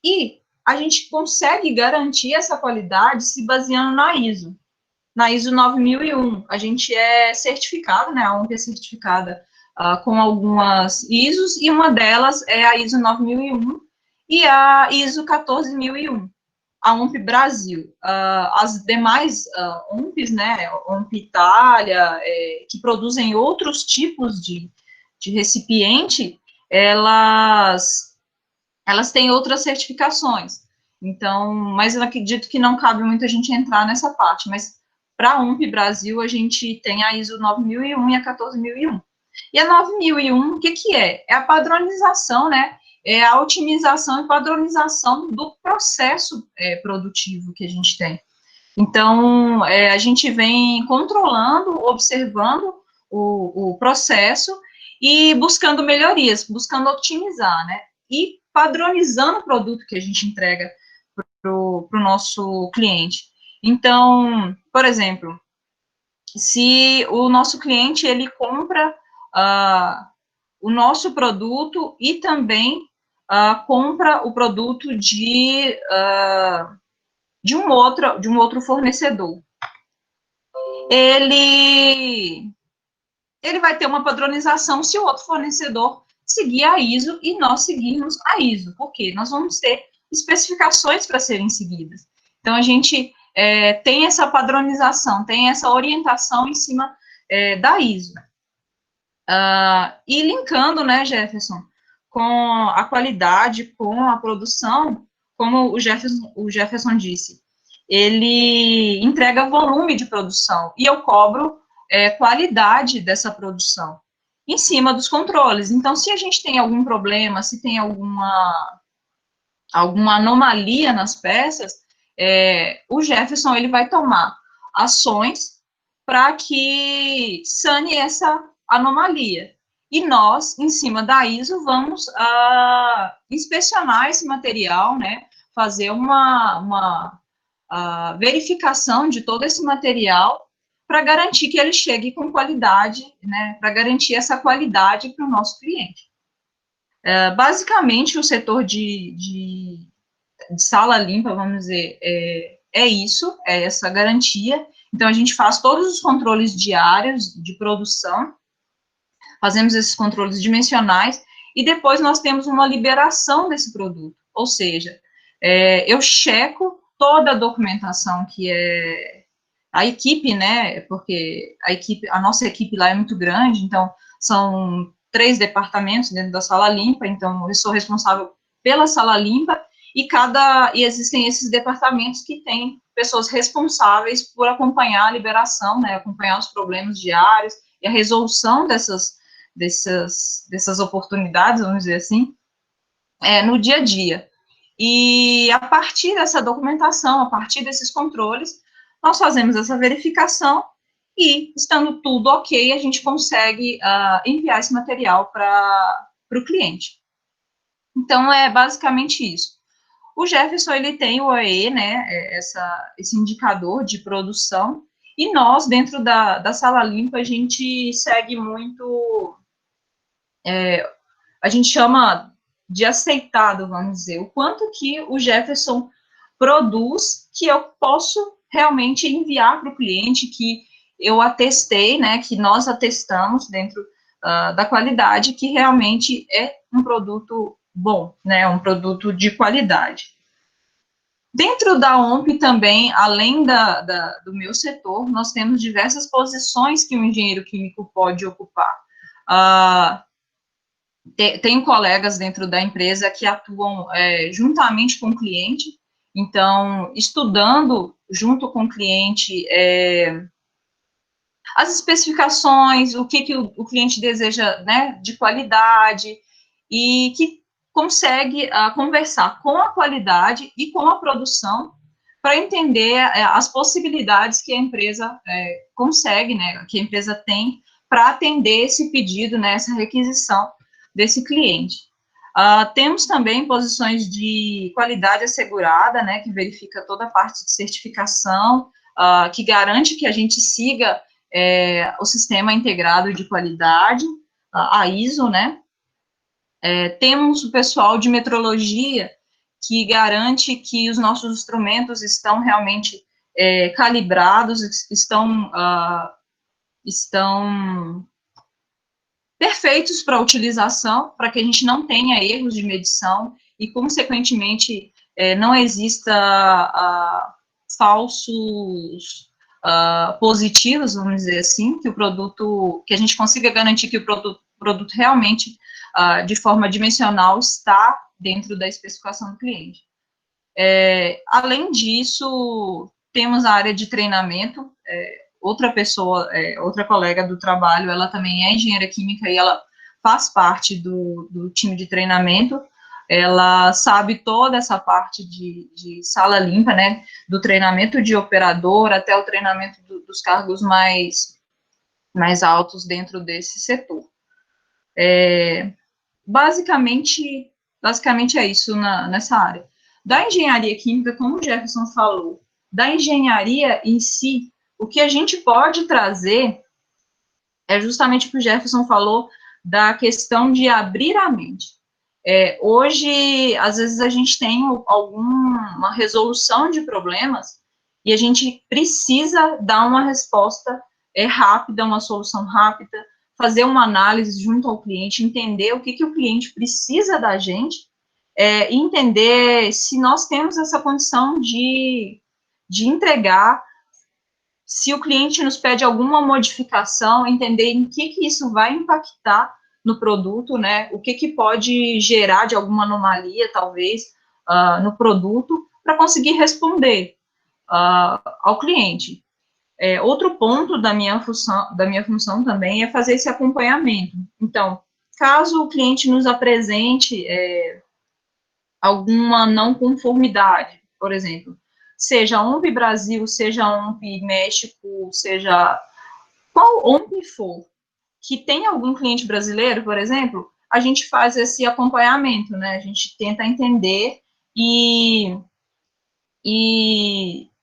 S2: E a gente consegue garantir essa qualidade se baseando na ISO 9001. A gente é certificado, né, a OMP é certificada com algumas ISOs, e uma delas é a ISO 9001, e a ISO 14001, a OMP Brasil. As demais OMPs, né, OMP Itália, que produzem outros tipos de recipiente, elas têm outras certificações. Então, mas eu acredito que não cabe muito a gente entrar nessa parte, mas para a OMP Brasil, a gente tem a ISO 9001 e a 14001. E a 9001, o que é? É a padronização, né? É a otimização e padronização do processo produtivo que a gente tem. Então, a gente vem controlando, observando o processo e buscando melhorias, buscando otimizar, né? E padronizando o produto que a gente entrega para o nosso cliente. Então, por exemplo, se o nosso cliente, ele compra o nosso produto e também compra o produto de um outro fornecedor, ele vai ter uma padronização se o outro fornecedor seguir a ISO e nós seguirmos a ISO, porque nós vamos ter especificações para serem seguidas. Então, a gente tem essa padronização, tem essa orientação em cima da ISO. E linkando, né, Jefferson, com a qualidade, com a produção, como o Jefferson disse, ele entrega volume de produção, e eu cobro qualidade dessa produção, em cima dos controles. Então, se a gente tem algum problema, se tem alguma anomalia nas peças, o Jefferson, ele vai tomar ações para que sane essa anomalia. E nós, em cima da ISO, vamos inspecionar esse material, né, fazer uma verificação de todo esse material para garantir que ele chegue com qualidade, né, para garantir essa qualidade para o nosso cliente. Basicamente, o setor de sala limpa, vamos dizer, é isso, é essa garantia. Então, a gente faz todos os controles diários de produção, fazemos esses controles dimensionais, e depois nós temos uma liberação desse produto, ou seja, eu checo toda a documentação que a equipe, né, porque a nossa equipe lá é muito grande, então, são 3 departamentos dentro da sala limpa, então, eu sou responsável pela sala limpa, e existem esses departamentos que têm pessoas responsáveis por acompanhar a liberação, né, acompanhar os problemas diários e a resolução dessas oportunidades, vamos dizer assim, no dia a dia. E a partir dessa documentação, a partir desses controles, nós fazemos essa verificação e, estando tudo ok, a gente consegue enviar esse material para o cliente. Então, é basicamente isso. O Jefferson, ele tem o OEE, né, esse indicador de produção, e nós, dentro da sala limpa, a gente segue muito, a gente chama de aceitado, vamos dizer, o quanto que o Jefferson produz, que eu posso realmente enviar para o cliente, que eu atestei, né, que nós atestamos dentro da qualidade, que realmente é um produto bom, né, um produto de qualidade. Dentro da OMP também, além do meu setor, nós temos diversas posições que um engenheiro químico pode ocupar. Tenho colegas dentro da empresa que atuam juntamente com o cliente, então, estudando junto com o cliente as especificações, o que o cliente deseja, né, de qualidade, e que consegue conversar com a qualidade e com a produção para entender as possibilidades que a empresa consegue, né, que a empresa tem para atender esse pedido, né, essa requisição desse cliente. Temos também posições de qualidade assegurada, né, que verifica toda a parte de certificação, que garante que a gente siga o sistema integrado de qualidade, a ISO, né. Temos o pessoal de metrologia, que garante que os nossos instrumentos estão realmente calibrados, estão perfeitos para utilização, para que a gente não tenha erros de medição e, consequentemente, não exista falsos positivos, vamos dizer assim, que a gente consiga garantir que o produto realmente, de forma dimensional, está dentro da especificação do cliente. Além disso, temos a área de treinamento. Outra colega do trabalho, ela também é engenheira química e ela faz parte do time de treinamento. Ela sabe toda essa parte de sala limpa, né, do treinamento de operador até o treinamento dos cargos mais altos dentro desse setor. Basicamente é isso nessa área. Da engenharia química, como o Jefferson falou, da engenharia em si, o que a gente pode trazer é justamente o que o Jefferson falou da questão de abrir a mente. Hoje, às vezes, a gente tem alguma resolução de problemas e a gente precisa dar uma resposta rápida, uma solução rápida, fazer uma análise junto ao cliente, entender o que o cliente precisa da gente, entender se nós temos essa condição de entregar, se o cliente nos pede alguma modificação, entender em que isso vai impactar no produto, né, o que pode gerar de alguma anomalia, talvez, no produto, para conseguir responder ao cliente. Outro ponto da minha função também é fazer esse acompanhamento. Então, caso o cliente nos apresente alguma não conformidade, por exemplo, seja OMP Brasil, seja OMP México, seja qual OMP for, que tem algum cliente brasileiro, por exemplo, a gente faz esse acompanhamento, né? A gente tenta entender e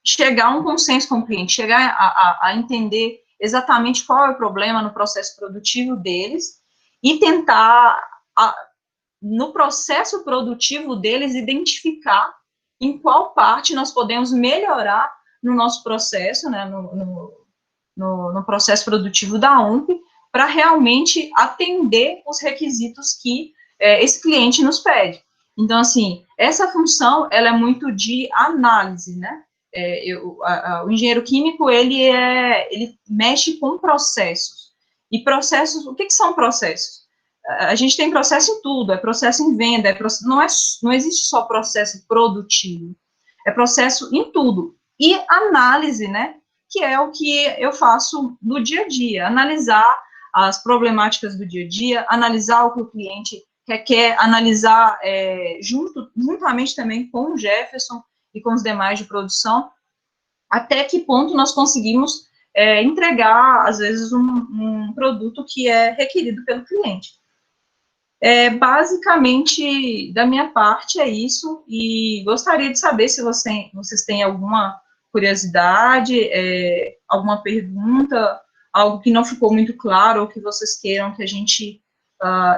S2: chegar a um consenso com o cliente, chegar a entender exatamente qual é o problema no processo produtivo deles e tentar, no processo produtivo deles, identificar em qual parte nós podemos melhorar no nosso processo, né, no processo produtivo da OMP, para realmente atender os requisitos que esse cliente nos pede. Então, assim, essa função, ela é muito de análise, né? O engenheiro químico, ele mexe com processos. E processos, o que são processos? A gente tem processo em tudo, é processo em venda, não existe só processo produtivo, é processo em tudo. E análise, né, que é o que eu faço no dia a dia, analisar as problemáticas do dia a dia, analisar o que o cliente quer, analisar juntamente também com o Jefferson e com os demais de produção, até que ponto nós conseguimos entregar, às vezes, um produto que é requerido pelo cliente. Basicamente, da minha parte, é isso, e gostaria de saber se vocês têm alguma curiosidade, alguma pergunta, algo que não ficou muito claro, ou que vocês queiram que a gente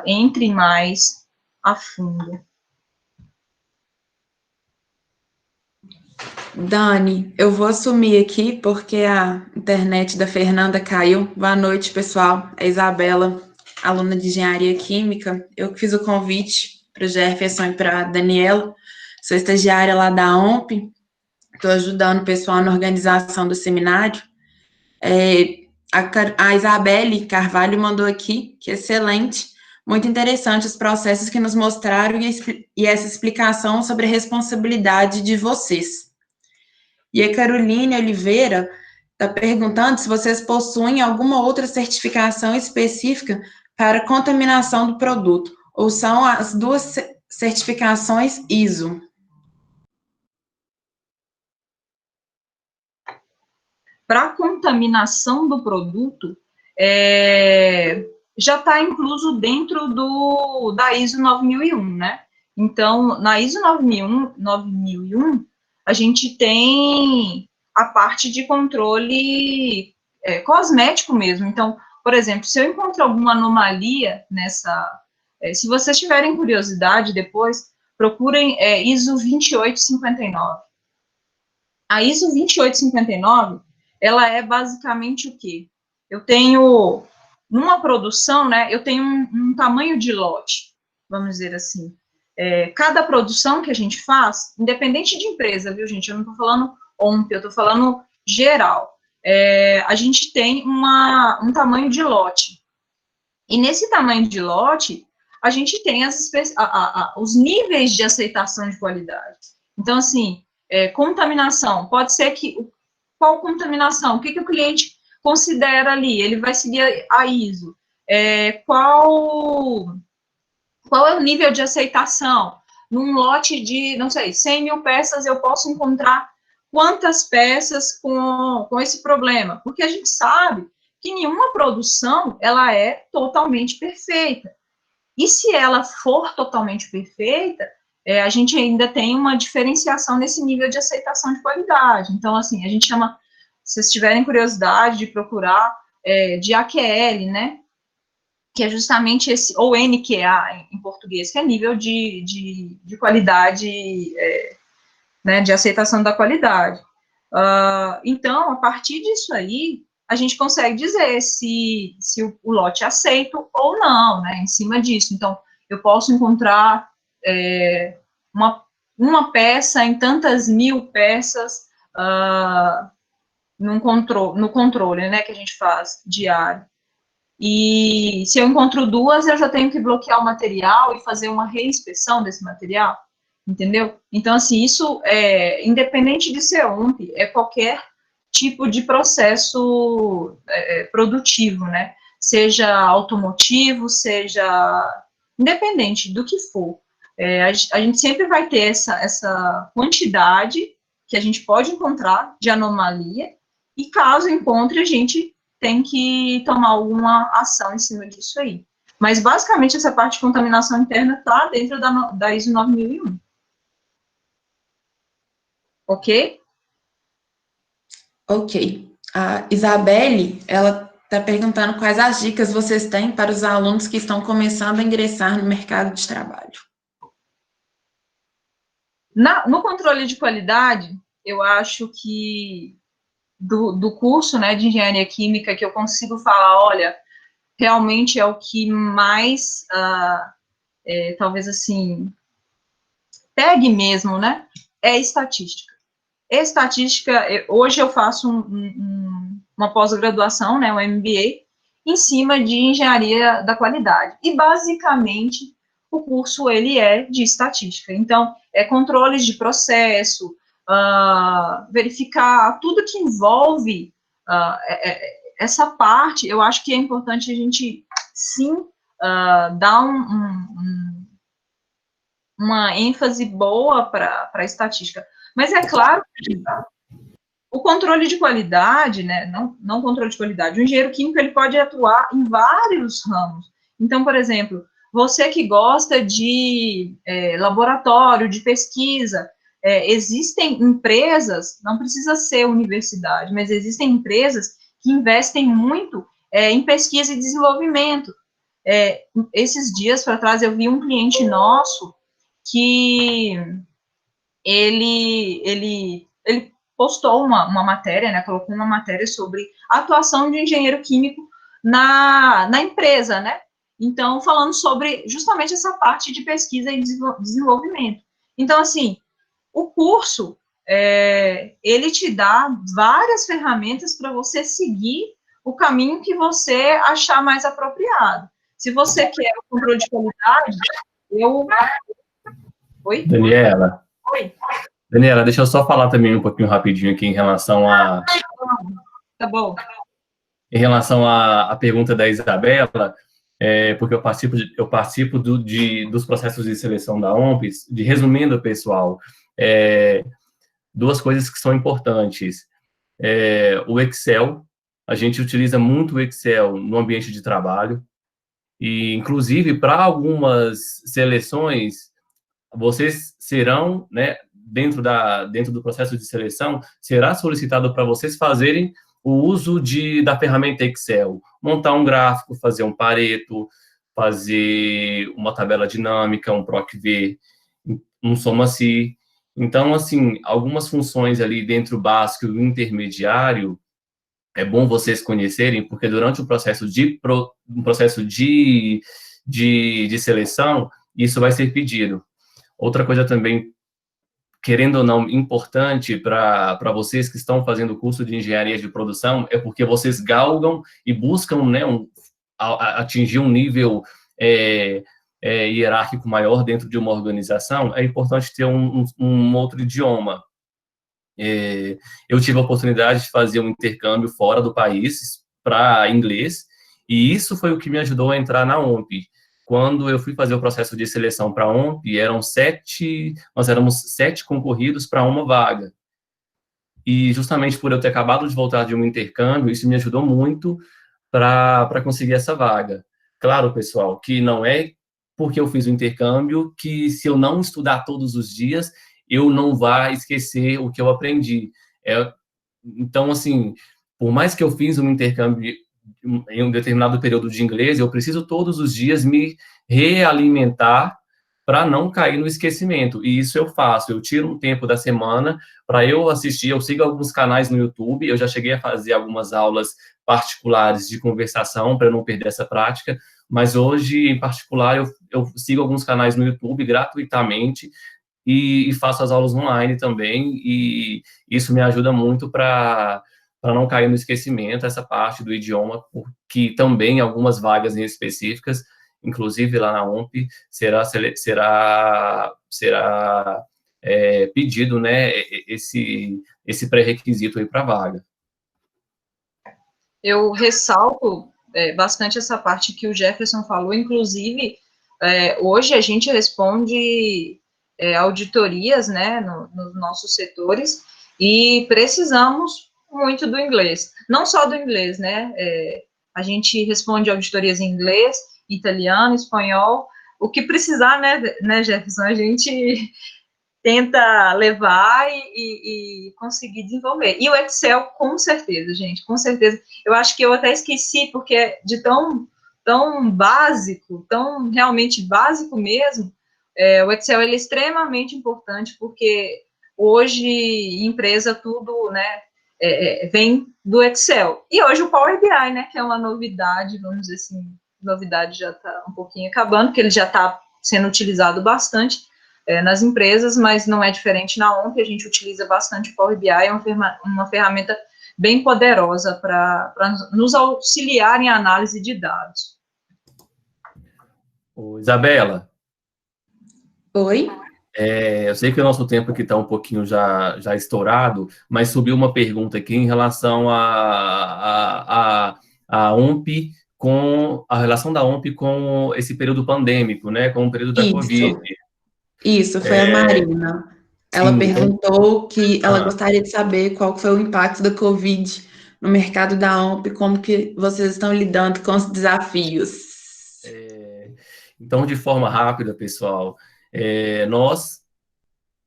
S2: entre mais a fundo.
S6: Dani, eu vou assumir aqui, porque a internet da Fernanda caiu. Boa noite, pessoal. É Isabela, aluna de Engenharia Química. Eu fiz o convite para o Jefferson e para a Daniela. Sou estagiária lá da OMP. Estou ajudando o pessoal na organização do seminário. A Isabelle Carvalho mandou aqui, que excelente, muito interessante os processos que nos mostraram e essa explicação sobre a responsabilidade de vocês. E a Caroline Oliveira está perguntando se vocês possuem alguma outra certificação específica para contaminação do produto, ou são as duas certificações ISO.
S2: Para contaminação do produto, já está incluso dentro da ISO 9001, né? Então, na ISO 9001, a gente tem a parte de controle cosmético mesmo. Então, por exemplo, se eu encontro alguma anomalia se vocês tiverem curiosidade depois, procurem ISO 2859. A ISO 2859, ela é basicamente o quê? Eu tenho, numa produção, né, eu tenho um tamanho de lote, vamos dizer assim. cada produção que a gente faz, independente de empresa, viu, gente? Eu não estou falando OMP, eu estou falando geral. A gente tem um tamanho de lote. E nesse tamanho de lote, a gente tem os níveis de aceitação de qualidade. Então, assim, contaminação, pode ser que... Qual contaminação? O que o cliente considera ali? Ele vai seguir a ISO. Qual é o nível de aceitação? Num lote de, não sei, 100 mil peças, eu posso encontrar quantas peças com esse problema? Porque a gente sabe que nenhuma produção, ela é totalmente perfeita. E se ela for totalmente perfeita, a gente ainda tem uma diferenciação nesse nível de aceitação de qualidade. Então, assim, a gente chama, se vocês tiverem curiosidade de procurar, de AQL, né? Que é justamente esse, ou NQA em português, que é nível de qualidade, né, de aceitação da qualidade. Então, a partir disso aí, a gente consegue dizer se o lote é aceito ou não, né, em cima disso. Então, eu posso encontrar uma peça em tantas mil peças no controle, né, que a gente faz diário. E se eu encontro duas, eu já tenho que bloquear o material e fazer uma reinspeção desse material, entendeu? Então, assim, isso independente de ser OMP, qualquer tipo de processo produtivo, né? Seja automotivo, seja independente do que for. A gente sempre vai ter essa quantidade que a gente pode encontrar de anomalia, e caso encontre, a gente tem que tomar alguma ação em cima disso aí. Mas, basicamente, essa parte de contaminação interna está dentro da ISO 9001. Ok?
S6: Ok. A Isabelle, ela está perguntando quais as dicas vocês têm para os alunos que estão começando a ingressar no mercado de trabalho.
S2: No controle de qualidade, eu acho que do curso, né, de engenharia química, que eu consigo falar, olha, realmente é o que mais, talvez assim, pegue mesmo, né, é estatística. Estatística, hoje eu faço uma pós-graduação, né, um MBA, em cima de engenharia da qualidade. E, basicamente, o curso, ele é de estatística. Então, controles de processo, verificar tudo que envolve essa parte. Eu acho que é importante a gente, sim, dar uma ênfase boa para a estatística. Mas é claro que o controle de qualidade, né, não controle de qualidade, o engenheiro químico, ele pode atuar em vários ramos. Então, por exemplo, você que gosta de laboratório, de pesquisa, existem empresas, não precisa ser universidade, mas existem empresas que investem muito em pesquisa e desenvolvimento. Esses dias para trás eu vi um cliente nosso que ele postou uma matéria, né, colocou uma matéria sobre a atuação de engenheiro químico na empresa, né, então, falando sobre justamente essa parte de pesquisa e desenvolvimento. Então, assim, o curso, ele te dá várias ferramentas para você seguir o caminho que você achar mais apropriado. Se você quer o controle de qualidade, Oi?
S3: Daniela.
S2: Oi.
S3: Daniela, deixa eu só falar também um pouquinho rapidinho aqui em relação a...
S2: Tá bom.
S3: Em relação à pergunta da Isabela, porque eu participo dos processos de seleção da OMPs, resumindo, pessoal, duas coisas que são importantes. O Excel, a gente utiliza muito o Excel no ambiente de trabalho, e, inclusive, para algumas seleções, vocês serão, né, dentro do processo de seleção, será solicitado para vocês fazerem o uso da ferramenta Excel, montar um gráfico, fazer um Pareto, fazer uma tabela dinâmica, um PROC-V, um Soma-Si. Então, assim, algumas funções ali dentro do básico e intermediário, é bom vocês conhecerem, porque durante o processo de seleção, isso vai ser pedido. Outra coisa também, querendo ou não, importante para vocês que estão fazendo o curso de engenharia de produção, é porque vocês galgam e buscam, né, atingir um nível hierárquico maior dentro de uma organização. É importante ter um outro idioma. Eu tive a oportunidade de fazer um intercâmbio fora do país para inglês, e isso foi o que me ajudou a entrar na OMP. Quando eu fui fazer o processo de seleção para a OMP, nós éramos 7 concorridos para uma vaga. E justamente por eu ter acabado de voltar de um intercâmbio, isso me ajudou muito para conseguir essa vaga. Claro, pessoal, que não é porque eu fiz o intercâmbio que, se eu não estudar todos os dias, eu não vá esquecer o que eu aprendi. Então, assim, por mais que eu fiz um intercâmbio em um determinado período de inglês, eu preciso todos os dias me realimentar para não cair no esquecimento. E isso eu faço. Eu tiro um tempo da semana para eu assistir. Eu sigo alguns canais no YouTube. Eu já cheguei a fazer algumas aulas particulares de conversação para não perder essa prática. Mas hoje, em particular, eu sigo alguns canais no YouTube gratuitamente e faço as aulas online também. E isso me ajuda muito para não cair no esquecimento, essa parte do idioma, porque também algumas vagas em específicas, inclusive lá na OMP, será pedido, né, esse pré-requisito aí para a vaga.
S2: Eu ressalto bastante essa parte que o Jefferson falou, inclusive, hoje a gente responde auditorias, né, nos nossos setores, e precisamos muito do inglês, não só do inglês, né, a gente responde auditorias em inglês, italiano, espanhol, o que precisar, né, Jefferson, a gente tenta levar e conseguir desenvolver. E o Excel, com certeza, gente, com certeza. Eu acho que eu até esqueci, porque é de tão básico, tão realmente básico mesmo, o Excel ele é extremamente importante, porque hoje, empresa, tudo, né, vem do Excel. E hoje o Power BI, né, que é uma novidade, vamos dizer assim, novidade já está um pouquinho acabando, porque ele já está sendo utilizado bastante nas empresas, mas não é diferente na OMP, a gente utiliza bastante o Power BI, é uma ferramenta bem poderosa para nos auxiliar em análise de dados.
S3: Isabela.
S6: Oi?
S3: Eu sei que o nosso tempo aqui está um pouquinho já estourado, mas subiu uma pergunta aqui em relação à OMP, com a relação da OMP com esse período pandêmico, né, com o período da Covid.
S6: Isso, foi a Marina. Ela perguntou que ela gostaria de saber qual foi o impacto da Covid no mercado da OMP, como que vocês estão lidando com os desafios.
S3: Então, de forma rápida, pessoal, nós,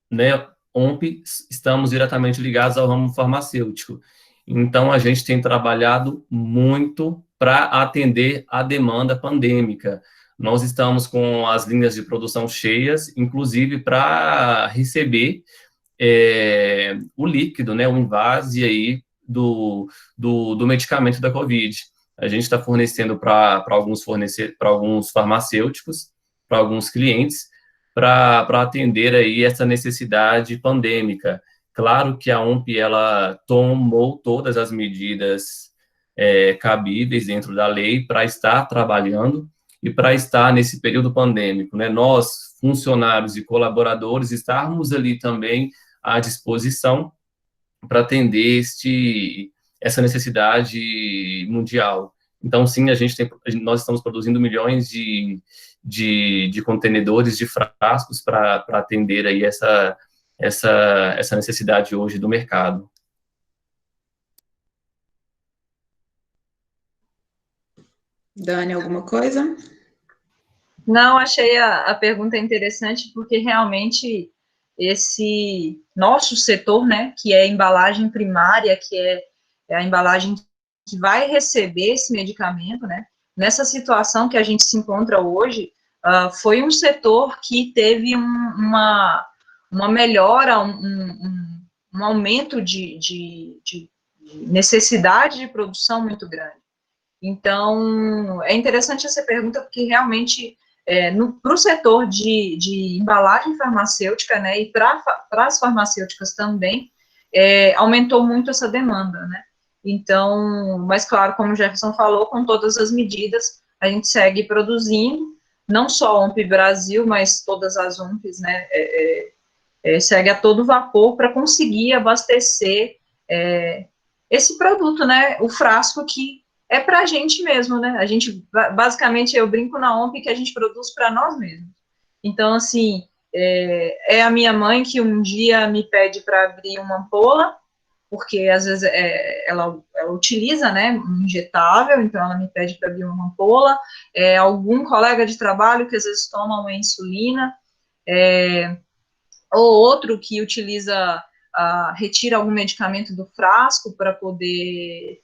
S3: né, OMP, estamos diretamente ligados ao ramo farmacêutico. Então, a gente tem trabalhado muito para atender a demanda pandêmica. Nós estamos com as linhas de produção cheias, inclusive para receber o líquido, né, o invase aí do medicamento da Covid. A gente está fornecendo para alguns farmacêuticos, para alguns clientes, para atender aí essa necessidade pandêmica. Claro que a OMP, ela tomou todas as medidas cabíveis dentro da lei para estar trabalhando e para estar nesse período pandêmico, né? Nós, funcionários e colaboradores, estarmos ali também à disposição para atender essa necessidade mundial. Então, sim, nós estamos produzindo milhões de contenedores, de frascos para atender aí essa necessidade hoje do mercado.
S6: Dani, alguma coisa?
S2: Não, achei a pergunta interessante, porque realmente esse nosso setor, né, que é a embalagem primária, que é a embalagem que vai receber esse medicamento, né, nessa situação que a gente se encontra hoje, foi um setor que teve uma melhora, um aumento de necessidade de produção muito grande. Então, é interessante essa pergunta, porque realmente para o setor de embalagem farmacêutica, né, e para as farmacêuticas também, aumentou muito essa demanda, né. Então, mas claro, como o Jefferson falou, com todas as medidas, a gente segue produzindo, não só a OMP Brasil, mas todas as OMPs, né, segue a todo vapor para conseguir abastecer esse produto, né, o frasco que é para a gente mesmo, né, a gente, basicamente, eu brinco na OMP que a gente produz para nós mesmos. Então, assim, a minha mãe que um dia me pede para abrir uma ampola, porque às vezes ela utiliza, né, um injetável, então ela me pede para abrir uma ampola, algum colega de trabalho que às vezes toma uma insulina, ou outro que utiliza, retira algum medicamento do frasco para poder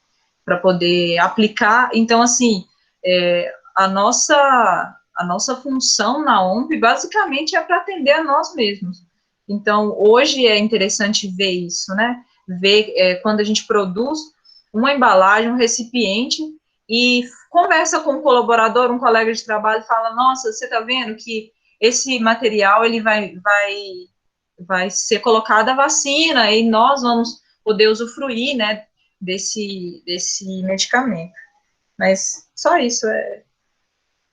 S2: aplicar. Então, assim, a nossa função na OMP, basicamente, é para atender a nós mesmos. Então, hoje é interessante ver isso, né? Ver quando a gente produz uma embalagem, um recipiente, e conversa com um colaborador, um colega de trabalho, e fala, nossa, você está vendo que esse material, ele vai ser colocada a vacina, e nós vamos poder usufruir, né, desse medicamento. Mas só isso,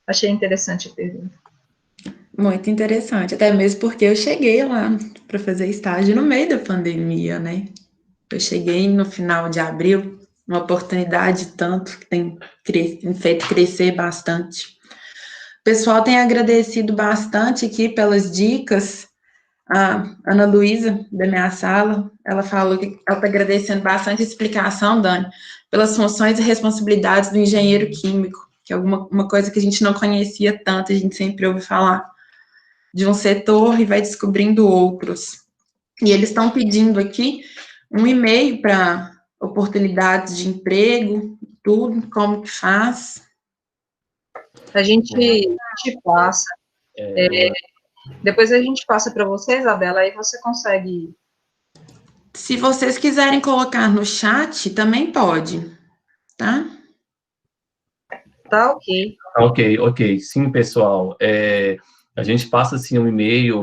S2: achei interessante a pergunta.
S6: Muito interessante, até mesmo porque eu cheguei lá para fazer estágio no meio da pandemia, né? Eu cheguei no final de abril, uma oportunidade tanto que tem feito crescer bastante. O pessoal tem agradecido bastante aqui pelas dicas. A Ana Luísa, da minha sala, ela falou que ela está agradecendo bastante a explicação, Dani, pelas funções e responsabilidades do engenheiro químico, que é uma coisa que a gente não conhecia tanto, a gente sempre ouve falar de um setor e vai descobrindo outros. E eles estão pedindo aqui um e-mail para oportunidades de emprego, tudo, como que faz.
S2: A gente passa. Depois a gente passa para você, Isabela, aí você consegue.
S6: Se vocês quiserem colocar no chat, também pode, tá?
S2: Tá ok.
S3: Ok. Sim, pessoal. A gente passa assim um e-mail,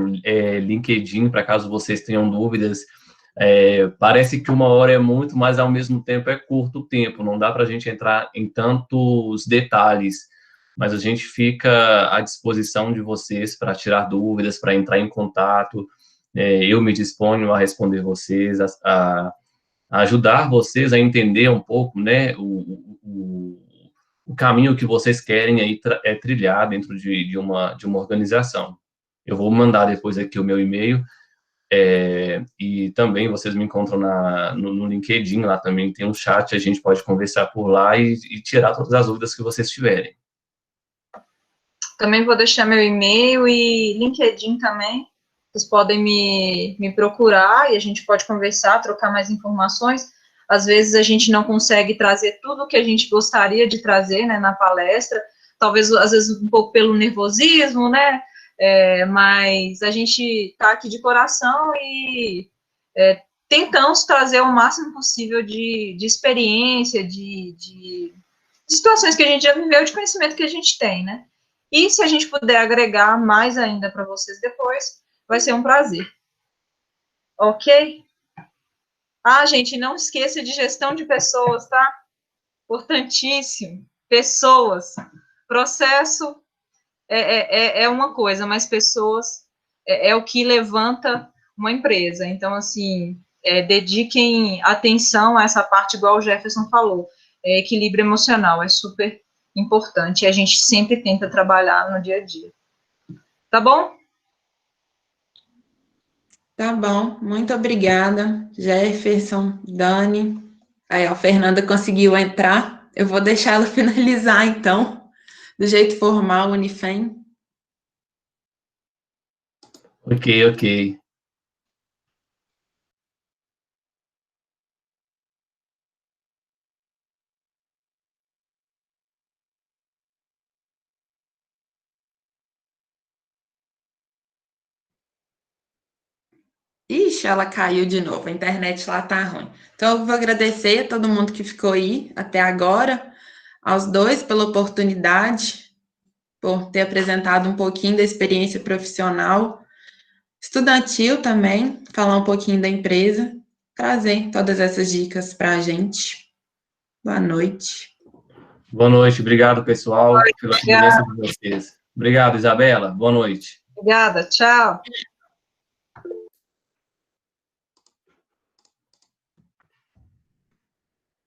S3: LinkedIn, para caso vocês tenham dúvidas. Parece que 1 hora é muito, mas ao mesmo tempo é curto o tempo, não dá para a gente entrar em tantos detalhes, mas a gente fica à disposição de vocês para tirar dúvidas, para entrar em contato. Eu me disponho a responder vocês, a ajudar vocês a entender um pouco, né, o caminho que vocês querem aí trilhar dentro de uma organização. Eu vou mandar depois aqui o meu e-mail, e também vocês me encontram no LinkedIn, lá também tem um chat, a gente pode conversar por lá e tirar todas as dúvidas que vocês tiverem.
S2: Também vou deixar meu e-mail e LinkedIn também. Vocês podem me procurar e a gente pode conversar, trocar mais informações. Às vezes a gente não consegue trazer tudo o que a gente gostaria de trazer, né, na palestra, talvez, às vezes, um pouco pelo nervosismo, né, mas a gente está aqui de coração e tentamos trazer o máximo possível de experiência, de situações que a gente já viveu, de conhecimento que a gente tem, né. E se a gente puder agregar mais ainda para vocês depois, vai ser um prazer. Ok? Gente, não esqueça de gestão de pessoas, tá? Importantíssimo. Pessoas. Processo é uma coisa, mas pessoas é o que levanta uma empresa. Então, assim, dediquem atenção a essa parte, igual o Jefferson falou. Equilíbrio emocional é super importante e a gente sempre tenta trabalhar no dia a dia. Tá bom?
S6: Tá bom, muito obrigada, Jefferson, Dani. Aí, a Fernanda conseguiu entrar. Eu vou deixar ela finalizar, então, do jeito formal, Unifem.
S3: Ok.
S6: Ixi, ela caiu de novo, a internet lá tá ruim. Então, eu vou agradecer a todo mundo que ficou aí até agora, aos dois pela oportunidade, por ter apresentado um pouquinho da experiência profissional, estudantil também, falar um pouquinho da empresa, trazer todas essas dicas para a gente. Boa noite.
S3: Boa noite, obrigado, pessoal, pela presença de vocês. Obrigado, Isabela. Boa noite.
S2: Obrigada, tchau.